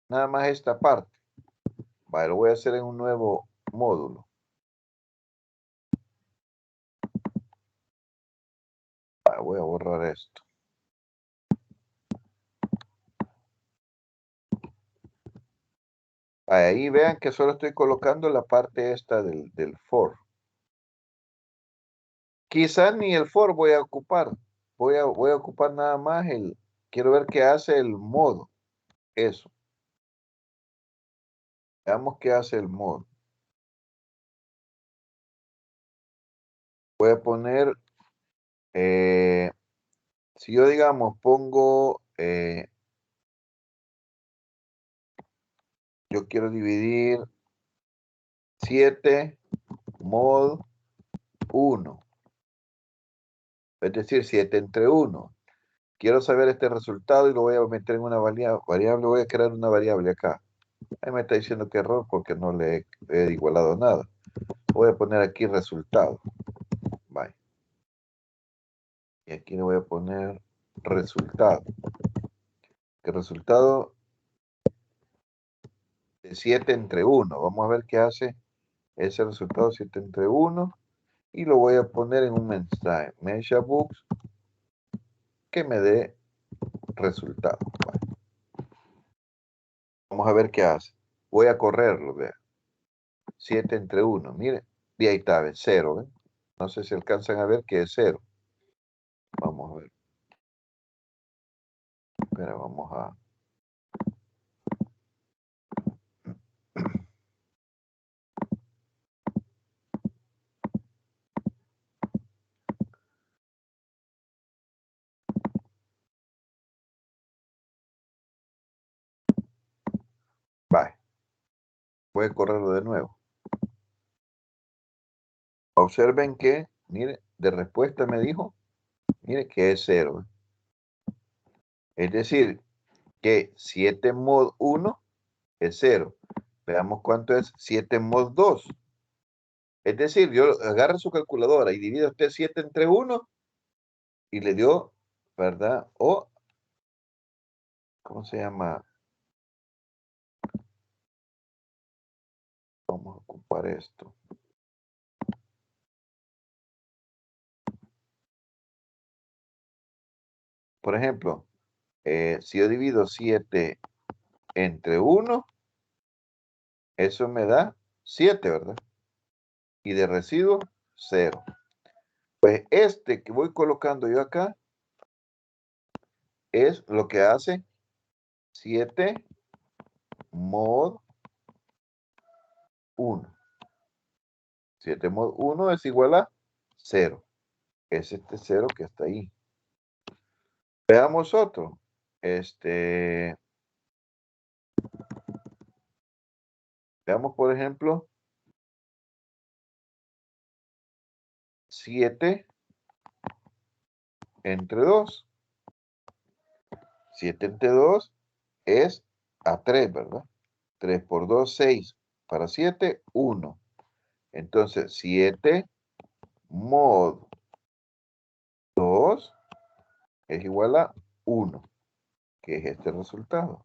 nada más esta parte. Vale, lo voy a hacer en un nuevo módulo. Vale, voy a borrar esto. Vale, ahí vean que solo estoy colocando la parte esta del for. Quizás ni el for voy a ocupar. Voy a ocupar nada más quiero ver qué hace el modo. Eso. Veamos qué hace el modo. Voy a poner, si yo digamos pongo, yo quiero dividir 7 mod 1. Es decir, 7 entre 1. Quiero saber este resultado y lo voy a meter en una variable. Voy a crear una variable acá. Ahí me está diciendo que error porque no le he igualado nada. Voy a poner aquí resultado. Bye. Y aquí le voy a poner resultado. El resultado de 7 entre 1. Vamos a ver qué hace ese resultado 7 entre 1. Y lo voy a poner en un mensaje. Meshabooks que me dé resultado. Bye. Vamos a ver qué hace. Voy a correrlo, vea. 7 entre 1. Mire. Y ahí está, 0. ¿Ven? No sé si alcanzan a ver que es 0. Vamos a ver. Espera, vamos a... Bye. Voy a correrlo de nuevo. Observen que, mire, de respuesta me dijo, mire que es 0. Es decir, que 7 mod 1 es 0. Veamos cuánto es 7 mod 2. Es decir, yo agarro su calculadora y divide usted 7 entre 1 y le dio, ¿verdad? O, ¿cómo se llama? Vamos a ocupar esto. Por ejemplo, si yo divido 7 entre 1, eso me da 7, ¿verdad? Y de residuo, 0. Pues este que voy colocando yo acá es lo que hace 7 mod 1. 7 mod 1 es igual a 0. Es este 0 que está ahí. Veamos otro. Veamos, por ejemplo, 7 entre 2. 7 entre 2 es a 3, ¿verdad? 3 por 2, 6. Para 7, 1. Entonces, 7 mod 2 es igual a 1, que es este resultado.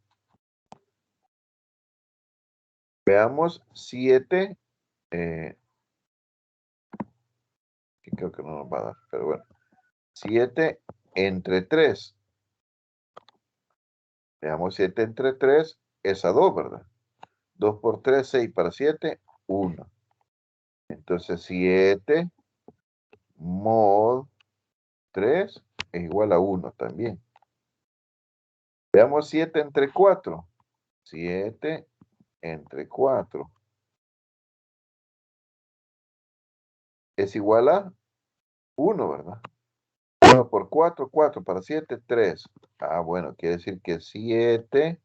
Veamos 7, que creo que no nos va a dar, pero bueno. 7 entre 3. Veamos 7 entre 3 es a 2, ¿verdad? 2 por 3, 6 para 7, 1. Entonces 7 mod 3 es igual a 1 también. Veamos 7 entre 4. 7 entre 4 es igual a 1, ¿verdad? 1 por 4, 4 para 7, 3. Ah, bueno, quiere decir que 7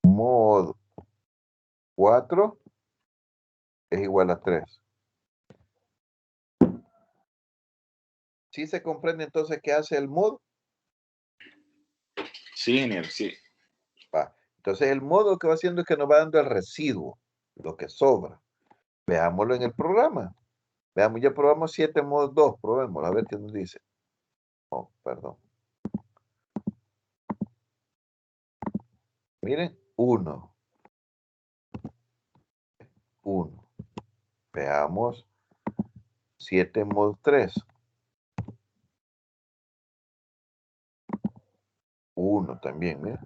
mod 4 es igual a 3. ¿Sí se comprende entonces qué hace el mod? Sí, ingeniero, sí. Va. Entonces el mod lo que va haciendo es que nos va dando el residuo, lo que sobra. Veámoslo en el programa. Veamos, ya probamos 7 mod 2, probémoslo, a ver qué nos dice. Oh, perdón. Miren, 1. 1. Veamos 7 mod 3. 1 también, mira.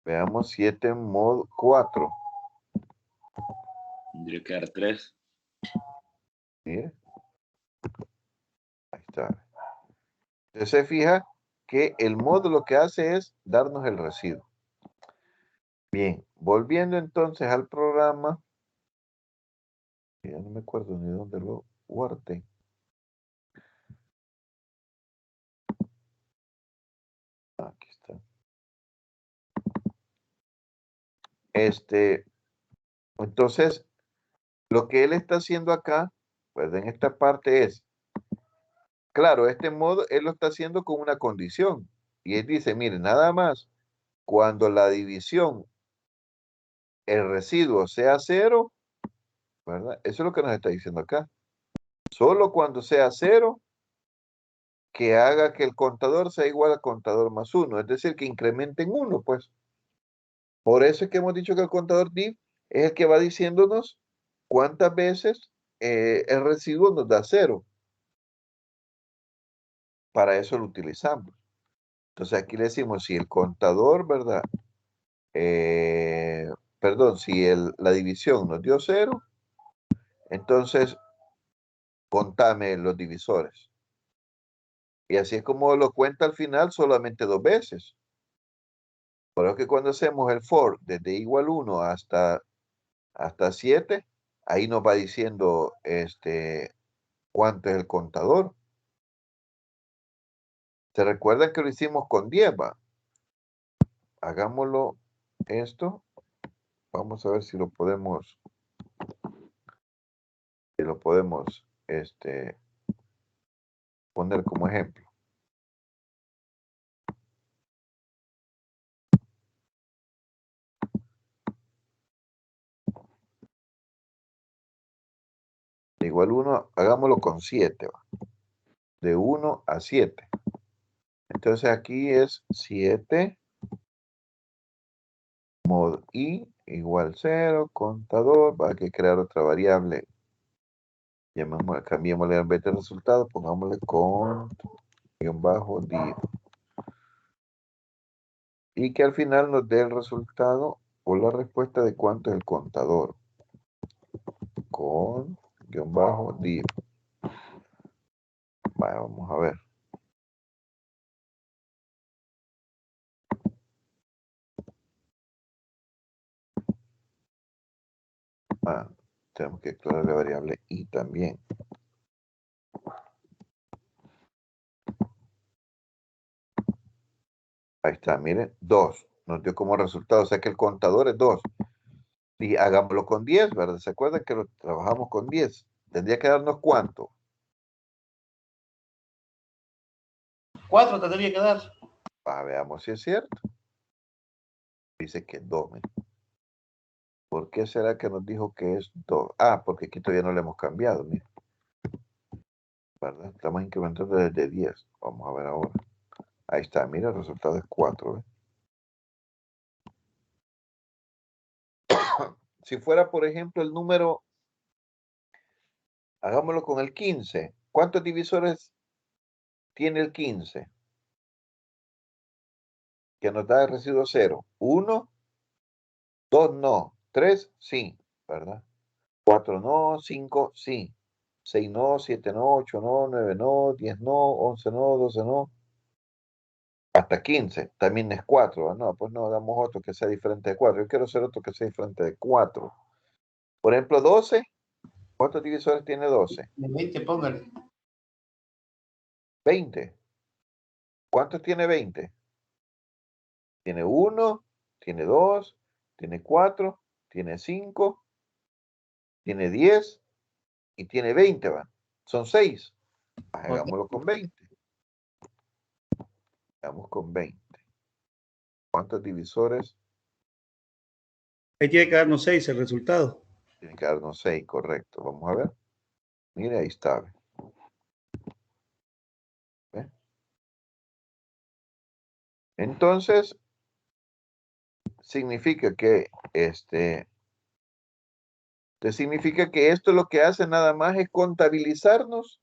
Veamos 7 mod 4. Tendría que dar 3. Mire. Ahí está. Entonces se fija que el mod lo que hace es darnos el residuo. Bien, volviendo entonces al programa. Ya no me acuerdo ni dónde lo guardé. Aquí está. Entonces, lo que él está haciendo acá, pues en esta parte es, claro, este modo él lo está haciendo con una condición. Y él dice, mire, nada más, cuando la división, el residuo sea 0, ¿verdad? Eso es lo que nos está diciendo acá. Solo cuando sea 0, que haga que el contador sea igual al contador más 1. Es decir, que incrementen 1, pues. Por eso es que hemos dicho que el contador div es el que va diciéndonos cuántas veces el residuo nos da 0. Para eso lo utilizamos. Entonces aquí le decimos si el contador, ¿verdad? Perdón, si la división nos dio 0, entonces contame los divisores. Y así es como lo cuenta al final solamente 2 veces. Por eso que cuando hacemos el for desde igual 1 hasta 7, ahí nos va diciendo cuánto es el contador. ¿Se recuerdan que lo hicimos con 10? Va. Hagámoslo esto. Vamos a ver si lo podemos. Poner como ejemplo. Igual 1, hagámoslo con 7. ¿va? De 1 a 7. Entonces aquí es 7 mod i igual 0, contador, va a que crear otra variable. Cambiémosle en vez de resultado, pongámosle cont-div. Y que al final nos dé el resultado o la respuesta de cuánto es el contador. Con-div. Vamos a ver. Tenemos que explorar la variable i también. Ahí está, miren, 2. Nos dio como resultado, o sea que el contador es 2. Y hagámoslo con 10, ¿verdad? ¿Se acuerdan que lo trabajamos con 10? Tendría que darnos ¿cuánto? 4 tendría que dar. Veamos si es cierto. Dice que es 2. ¿Por qué será que nos dijo que es 2? Porque aquí todavía no le hemos cambiado, mira. ¿Verdad? Estamos incrementando desde 10. Vamos a ver ahora. Ahí está, mira, el resultado es 4. Si fuera, por ejemplo, el número, hagámoslo con el 15. ¿Cuántos divisores tiene el 15? Que nos da el residuo 0. 1, 2 no, 3 sí, ¿verdad? 4 no, 5 sí, 6 no, 7 no, 8 no, 9 no, 10 no, 11 no, 12 no, hasta 15, también es 4, no, pues no, hagamos otro que sea diferente de 4, yo quiero hacer otro que sea diferente de 4. Por ejemplo, 12, ¿cuántos divisores tiene 12? 20, póngale. 20. ¿Cuántos tiene 20? Tiene 1, tiene 2, tiene 4, tiene 5, tiene 10 y tiene 20, ¿va? Son 6. Hagámoslo con 20. Hagamos con 20. ¿Cuántos divisores? Ahí tiene que darnos 6 el resultado. Tiene que darnos 6, correcto. Vamos a ver. Mire, ahí está. ¿Ve? Entonces, significa que significa que esto lo que hace nada más es contabilizarnos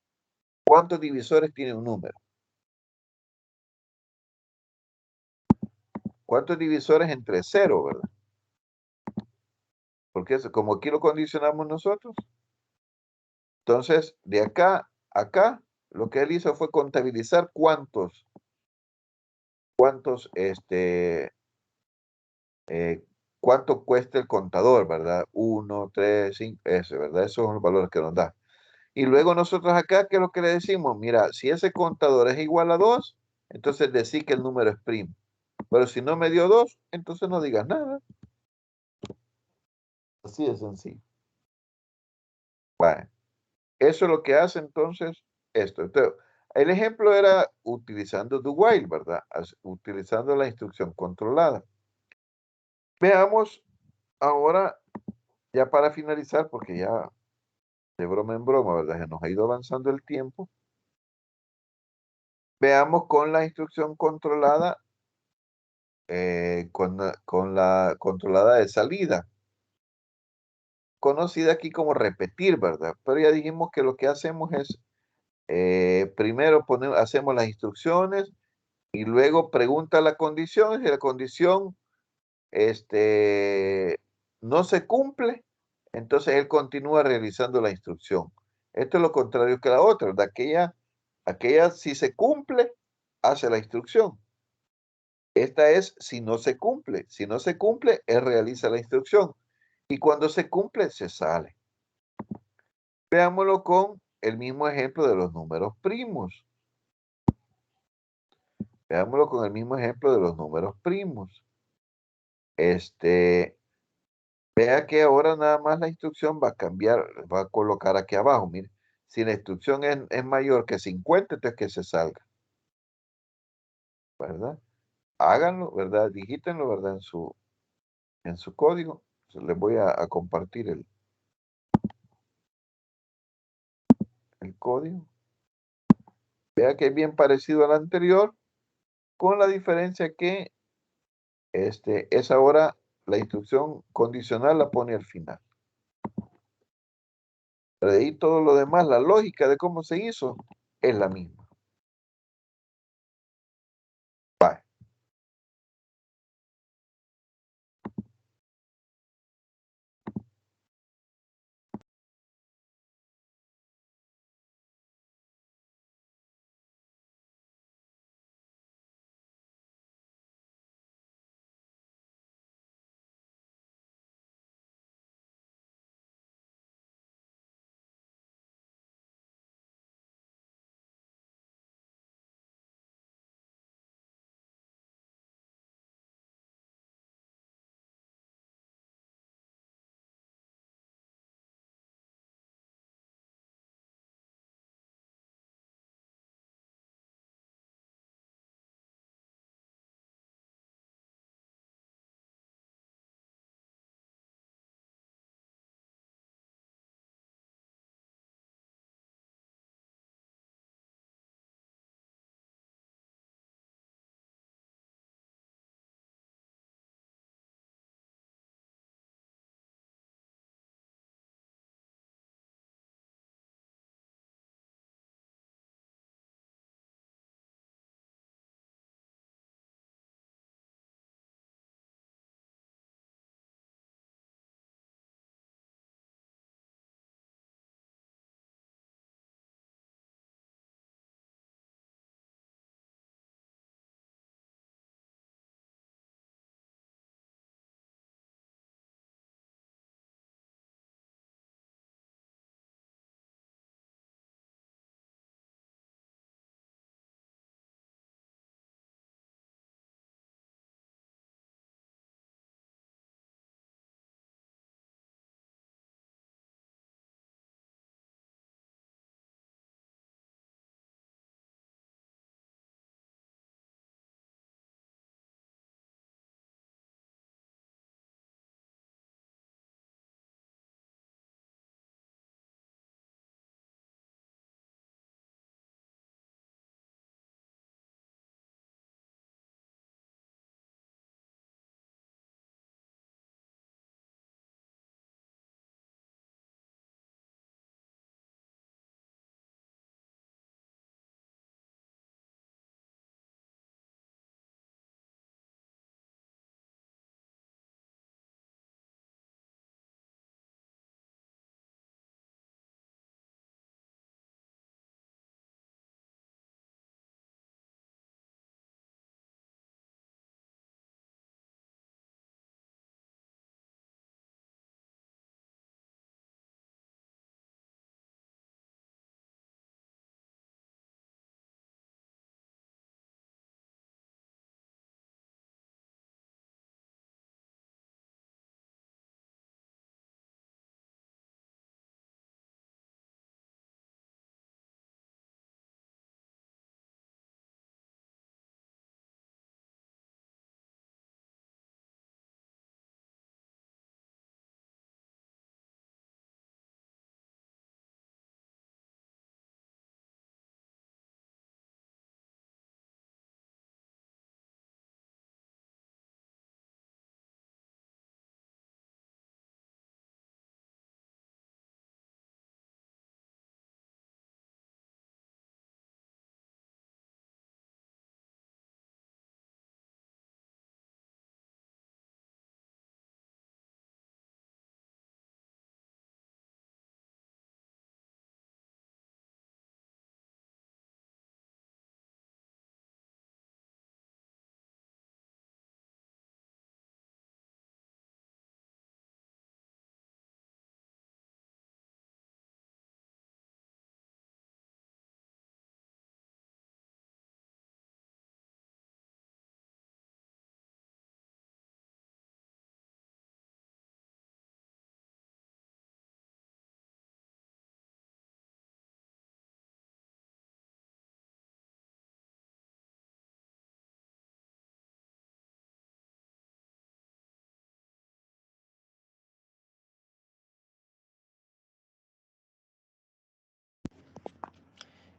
cuántos divisores tiene un número. ¿Cuántos divisores entre 0, verdad? Porque como aquí lo condicionamos nosotros. Entonces, de acá a acá, lo que él hizo fue contabilizar cuánto cuesta el contador, ¿verdad? 1, 3, 5, ese, ¿verdad? Esos son los valores que nos da. Y luego nosotros acá, ¿qué es lo que le decimos? Mira, si ese contador es igual a 2, entonces decir que el número es primo. Pero si no me dio 2, entonces no digas nada. Así de sencillo. Vale. Eso es lo que hace entonces esto. Entonces, el ejemplo era utilizando do while, ¿verdad? Utilizando la instrucción controlada. Veamos ahora, ya para finalizar, porque ya de broma en broma, ¿verdad? Se nos ha ido avanzando el tiempo. Veamos con la instrucción controlada, con la controlada de salida, conocida aquí como repetir, ¿verdad? Pero ya dijimos que lo que hacemos es, primero hacemos las instrucciones y luego pregunta la condición. Si la condición no se cumple, entonces él continúa realizando la instrucción. Esto es lo contrario que la otra, ¿verdad? Aquella si se cumple, hace la instrucción. Esta es si no se cumple. Si no se cumple, él realiza la instrucción. Y cuando se cumple, se sale. Veámoslo con el mismo ejemplo de los números primos. Veámoslo con el mismo ejemplo de los números primos. Vea que ahora nada más la instrucción va a cambiar, va a colocar aquí abajo. Mire, si la instrucción es mayor que 50, entonces que se salga. ¿Verdad? Háganlo, ¿verdad? Digítenlo, ¿verdad? En su código. Les voy a compartir el código. Vea que es bien parecido al anterior, con la diferencia que es ahora la instrucción condicional la pone al final. Pero de ahí todo lo demás, la lógica de cómo se hizo, es la misma.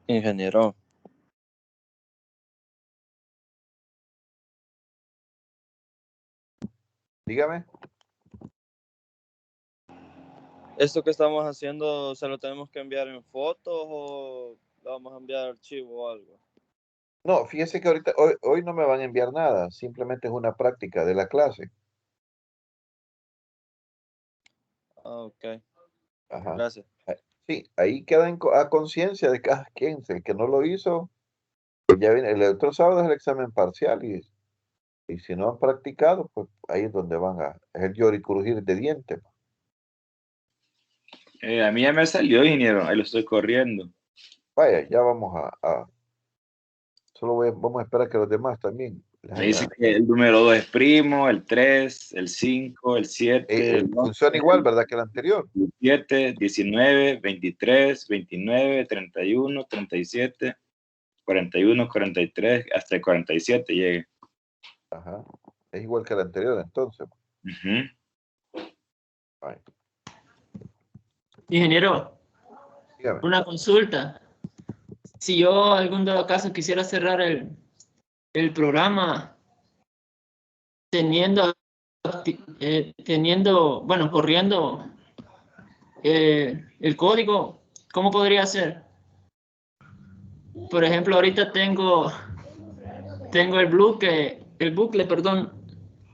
Ingeniero, Dígame. ¿esto que estamos haciendo se lo tenemos que enviar en fotos o lo vamos a enviar archivo o algo? No, fíjese que ahorita, hoy no me van a enviar nada, simplemente es una práctica de la clase. Ah, ok, Ajá. gracias. Sí, ahí queda a conciencia de cada quien. El que no lo hizo, pues ya viene. El otro sábado es el examen parcial y si no han practicado, pues ahí es donde es el llor y crujir de dientes. A mí ya me salió, ingeniero. Ahí lo estoy corriendo. Vaya, ya vamos a esperar que los demás también les Me dice haya. que el número 2 es primo, el 3, el 5, el 7, el 8, Funciona igual, ¿verdad? Que el anterior. 17, 19, 23, 29, 31, 37, 41, 43, hasta el 47 llegue. Ajá. Es igual que el anterior, entonces. Ujú. Vaya, Ingeniero, dígame. una consulta. Si yo algún dado caso quisiera cerrar el programa teniendo, bueno, corriendo el código, ¿cómo podría hacer? Por ejemplo, ahorita tengo el bucle, perdón,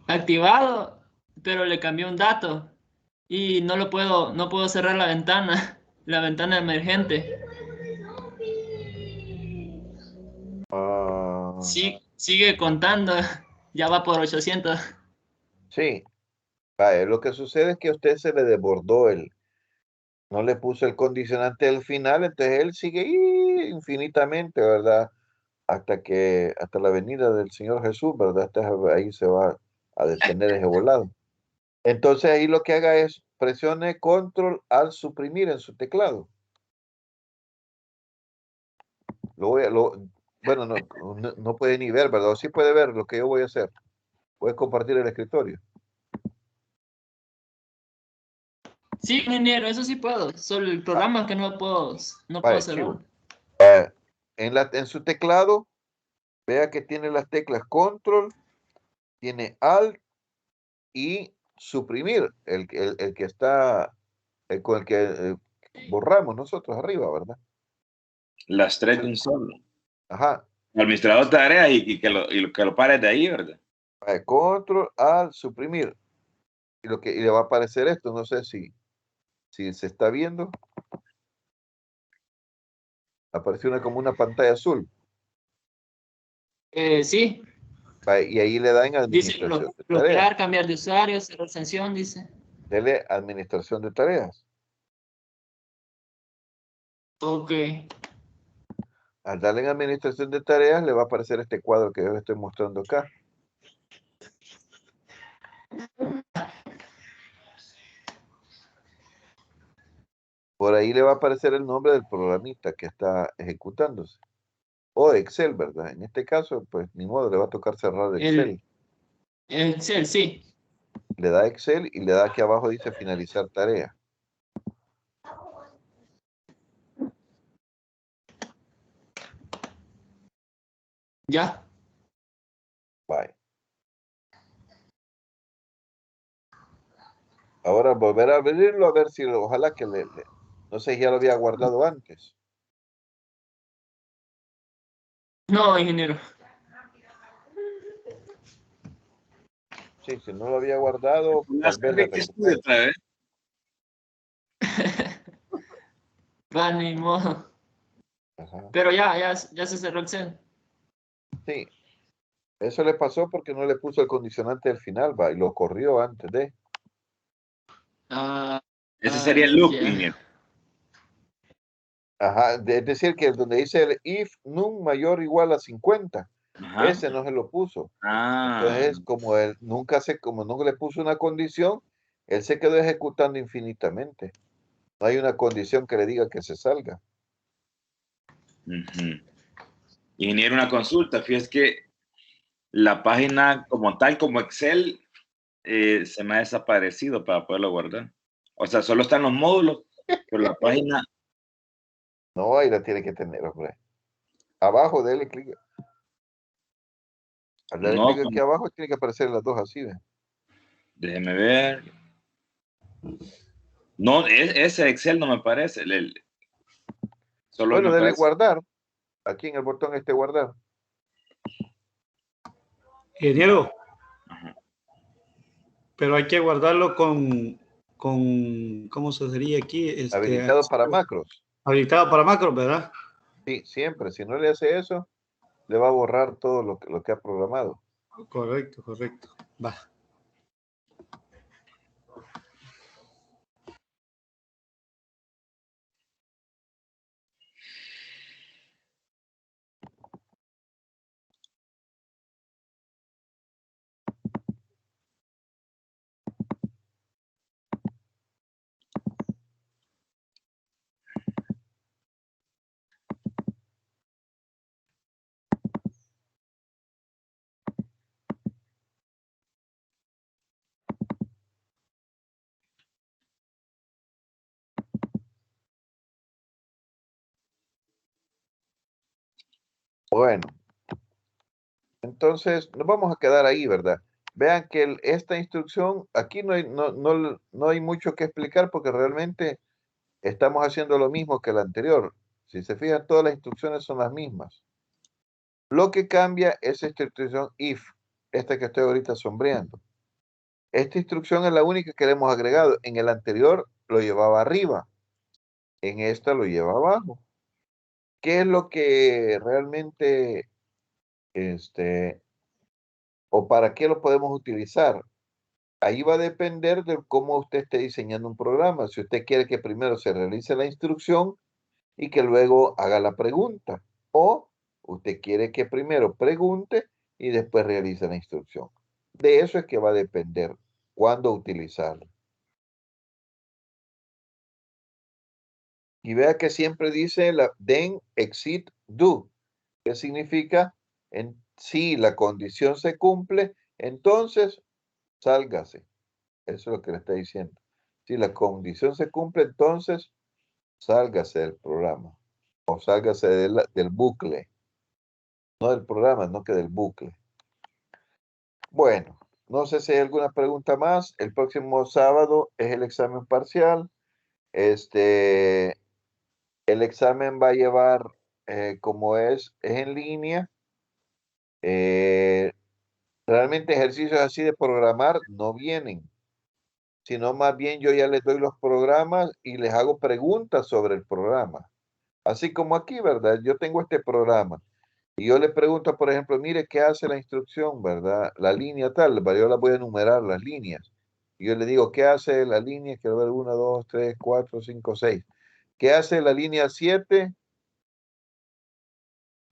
activado, pero le cambié un dato y no puedo cerrar la ventana, la ventana emergente. Ah, Sí, sigue contando, ya va por 800. sí. Vaya, lo que sucede es que a usted se le desbordó no le puso el condicionante al final, entonces él sigue ahí infinitamente, ¿verdad? Hasta la venida del Señor Jesús, ¿verdad? Ahí se va a detener ese volado. Entonces ahí lo que haga es presione control al suprimir en su teclado. Bueno, no puede ni ver, ¿verdad? O sí puede ver lo que yo voy a hacer. Voy a compartir el escritorio. Sí, ingeniero, eso sí puedo. Solo el programa que no puedo Vaya, cerrar. chivo. En su teclado, vea que tiene las teclas control, tiene alt y suprimir, el que está, con el que borramos nosotros arriba, ¿verdad? Las tres de un solo. Ajá. Administrador de tareas y que lo pares de ahí, ¿verdad? Control al suprimir. Y le va a aparecer esto, no sé si se está viendo. Aparece como una pantalla azul. Sí, Y ahí le da en dice administración de tareas. bloquear, cambiar de usuario, cerrar sesión, dice. Dele administración de tareas. Ok. Al darle en administración de tareas, le va a aparecer este cuadro que yo le estoy mostrando acá. Por ahí le va a aparecer el nombre del programista que está ejecutándose. O Excel, ¿verdad? En este caso, pues ni modo, le va a tocar cerrar Excel. El Excel, sí. Le da Excel y le da aquí abajo, dice finalizar tarea. Ya. Bye. Ahora volver a abrirlo a ver si, ojalá que no sé si ya lo había guardado antes. No, ingeniero. Sí, si no lo había guardado, tal vez le estudio recupere. otra vez. Va, ni modo. Ajá. Pero ya se cerró Excel. Sí, eso le pasó porque no le puso el condicionante al final, va, y lo corrió antes de. Ese sería el loop, ya. ingeniero. Ajá, es decir, que donde dice el if num mayor o igual a 50, Ajá. ese no se lo puso. Ah, Entonces, como él como no le puso una condición, él se quedó ejecutando infinitamente. No hay una condición que le diga que se salga. ujú. Ingeniero, una consulta. Fíjese que la página como tal, como Excel, se me ha desaparecido para poderlo guardar. O sea, solo están los módulos, pero la página No, ahí la tiene que tener, hombre. Abajo, dele clic. Al darle No, clic aquí abajo, tiene que aparecer las dos así, ¿ve? déjeme ver. No, ese Excel no me parece. Solo Bueno, me dele parece. guardar. Aquí en el botón guardar. Ingeniero, Ajá. pero hay que guardarlo con ¿cómo se diría aquí? Habilitado para macros. Habilitado para macros, ¿verdad? Sí, siempre. Si no le hace eso, le va a borrar todo lo que ha programado. Correcto, correcto. Va. Bueno, entonces nos vamos a quedar ahí, ¿verdad? Vean que esta instrucción, aquí no hay mucho que explicar porque realmente estamos haciendo lo mismo que la anterior. Si se fijan, todas las instrucciones son las mismas. Lo que cambia es esta instrucción if, esta que estoy ahorita sombreando. Esta instrucción es la única que le hemos agregado. En el anterior lo llevaba arriba, en esta lo lleva abajo. ¿Qué es lo que realmente, o para qué lo podemos utilizar? Ahí va a depender de cómo usted esté diseñando un programa. Si usted quiere que primero se realice la instrucción y que luego haga la pregunta, o usted quiere que primero pregunte y después realice la instrucción. De eso es que va a depender cuándo utilizarlo. Y vea que siempre dice then, exit, do. ¿Qué significa? Si la condición se cumple, entonces sálgase. Eso es lo que le está diciendo. Si la condición se cumple, entonces sálgase del programa o sálgase del bucle. No del programa, no que del bucle. Bueno, no sé si hay alguna pregunta más. El próximo sábado es el examen parcial. El examen va a llevar, como es en línea, realmente ejercicios así de programar no vienen, sino más bien yo ya les doy los programas y les hago preguntas sobre el programa. Así como aquí, ¿verdad? Yo tengo este programa y yo le pregunto, por ejemplo, mire, ¿qué hace la instrucción, verdad? La línea tal, yo la voy a enumerar las líneas. Y yo le digo, ¿qué hace la línea? Quiero ver 1, 2, 3, 4, 5, 6. ¿Qué hace la línea 7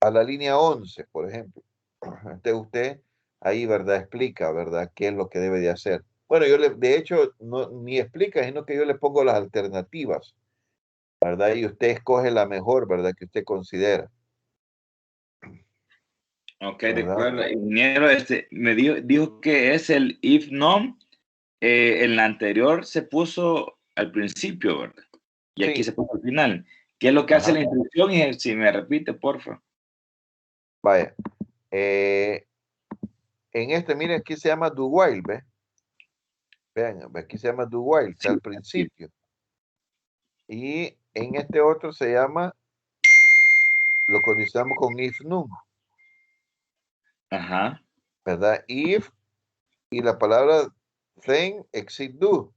a la línea 11, por ejemplo? Entonces usted ahí, ¿verdad? Explica, ¿verdad? ¿Qué es lo que debe de hacer? Bueno, de hecho, no, ni explica, sino que yo le pongo las alternativas, ¿verdad? Y usted escoge la mejor, ¿verdad? Que usted considera. Ok, de ¿Verdad? acuerdo. Ingeniero, me dijo que es el if no. En la anterior se puso al principio, ¿verdad? Y aquí Sí. se puso al final. ¿Qué es lo que hace la instrucción? Y si me repite, porfa. Vaya. En miren, aquí se llama do while, ¿ve? Vean, aquí se llama do while, está al principio. Y en este otro se llama, lo condicionamos con if num, Ajá. ¿verdad? If y la palabra then, exit do,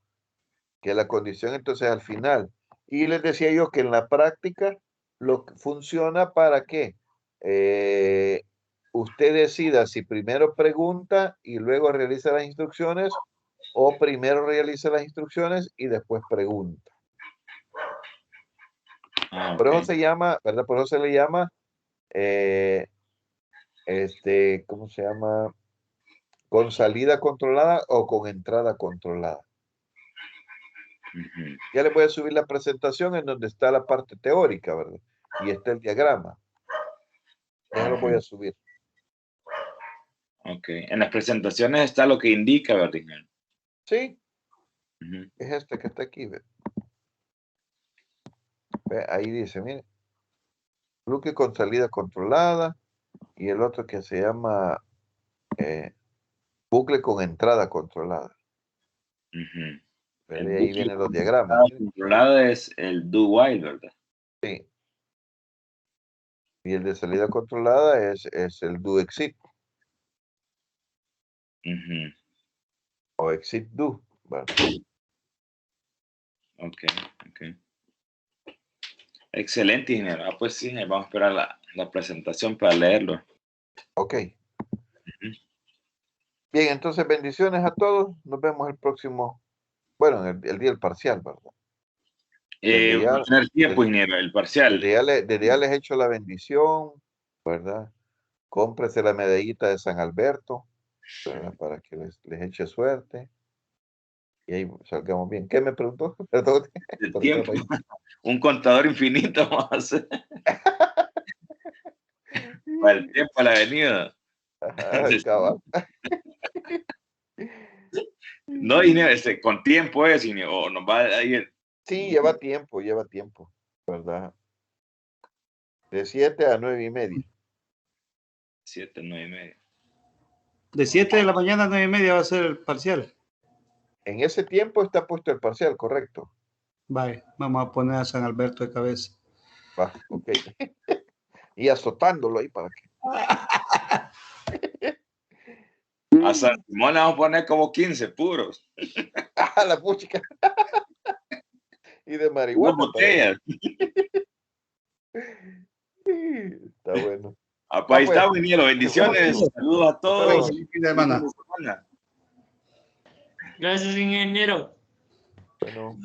que es la condición entonces al final. Y les decía yo que en la práctica lo que funciona para que usted decida si primero pregunta y luego realiza las instrucciones o primero realiza las instrucciones y después pregunta. Por eso se llama, ¿verdad? Por eso se le llama, ¿cómo se llama? Con salida controlada o con entrada controlada. Ya le voy a subir la presentación en donde está la parte teórica, ¿verdad? Y está el diagrama. Ya lo voy a subir. Ok. En las presentaciones está lo que indica, ¿verdad? Sí. Es este que está aquí, ¿ve? Ahí dice, mire, Bloque con salida controlada y el otro que se llama bucle con entrada controlada. Ujú. ¿Verdad? El Y ahí bucle vienen los con diagramas. entrada miren. controlada es el do while, ¿verdad? Sí. Y el de salida controlada es el do exit Ujú. o exit do. ¿Verdad? Ok. Excelente, ingeniero. Ah, pues sí, ahí vamos a esperar la presentación para leerlo. Ok. Bien, entonces bendiciones a todos. Nos vemos el próximo, bueno, el día del parcial, ¿verdad? Desde Va a tener tiempo, desde- ingeniero, el parcial. desde ya les he hecho la bendición, ¿verdad? Cómprese la medallita de San Alberto, ¿verdad? Para que les eche suerte. Y ahí salgamos bien. ¿Qué me preguntó? Perdón. El Por tiempo. estar ahí. Un contador infinito vamos a hacer. Para el tiempo a la avenida. Ajá, cabal. No, ingeniero, con tiempo es, ingeniero, o nos va a ir. Sí, lleva tiempo, ¿verdad? De 7 a 9:30. 7, 9:30. De 7 de la mañana a 9:30 va a ser el parcial. En ese tiempo está puesto el parcial, correcto. Vale, vamos a poner a San Alberto de cabeza. Va, ok. Y azotándolo ahí para que. A San Simón le vamos a poner como 15 puros. ¡Ah, la puchica! Y de Unas marihuana. botellas. Está bueno. Ah, pues ahí pues. está, ingeniero. Bendiciones. Saludos a todos. Feliz fin de semana. Gracias, ingeniero. Bueno.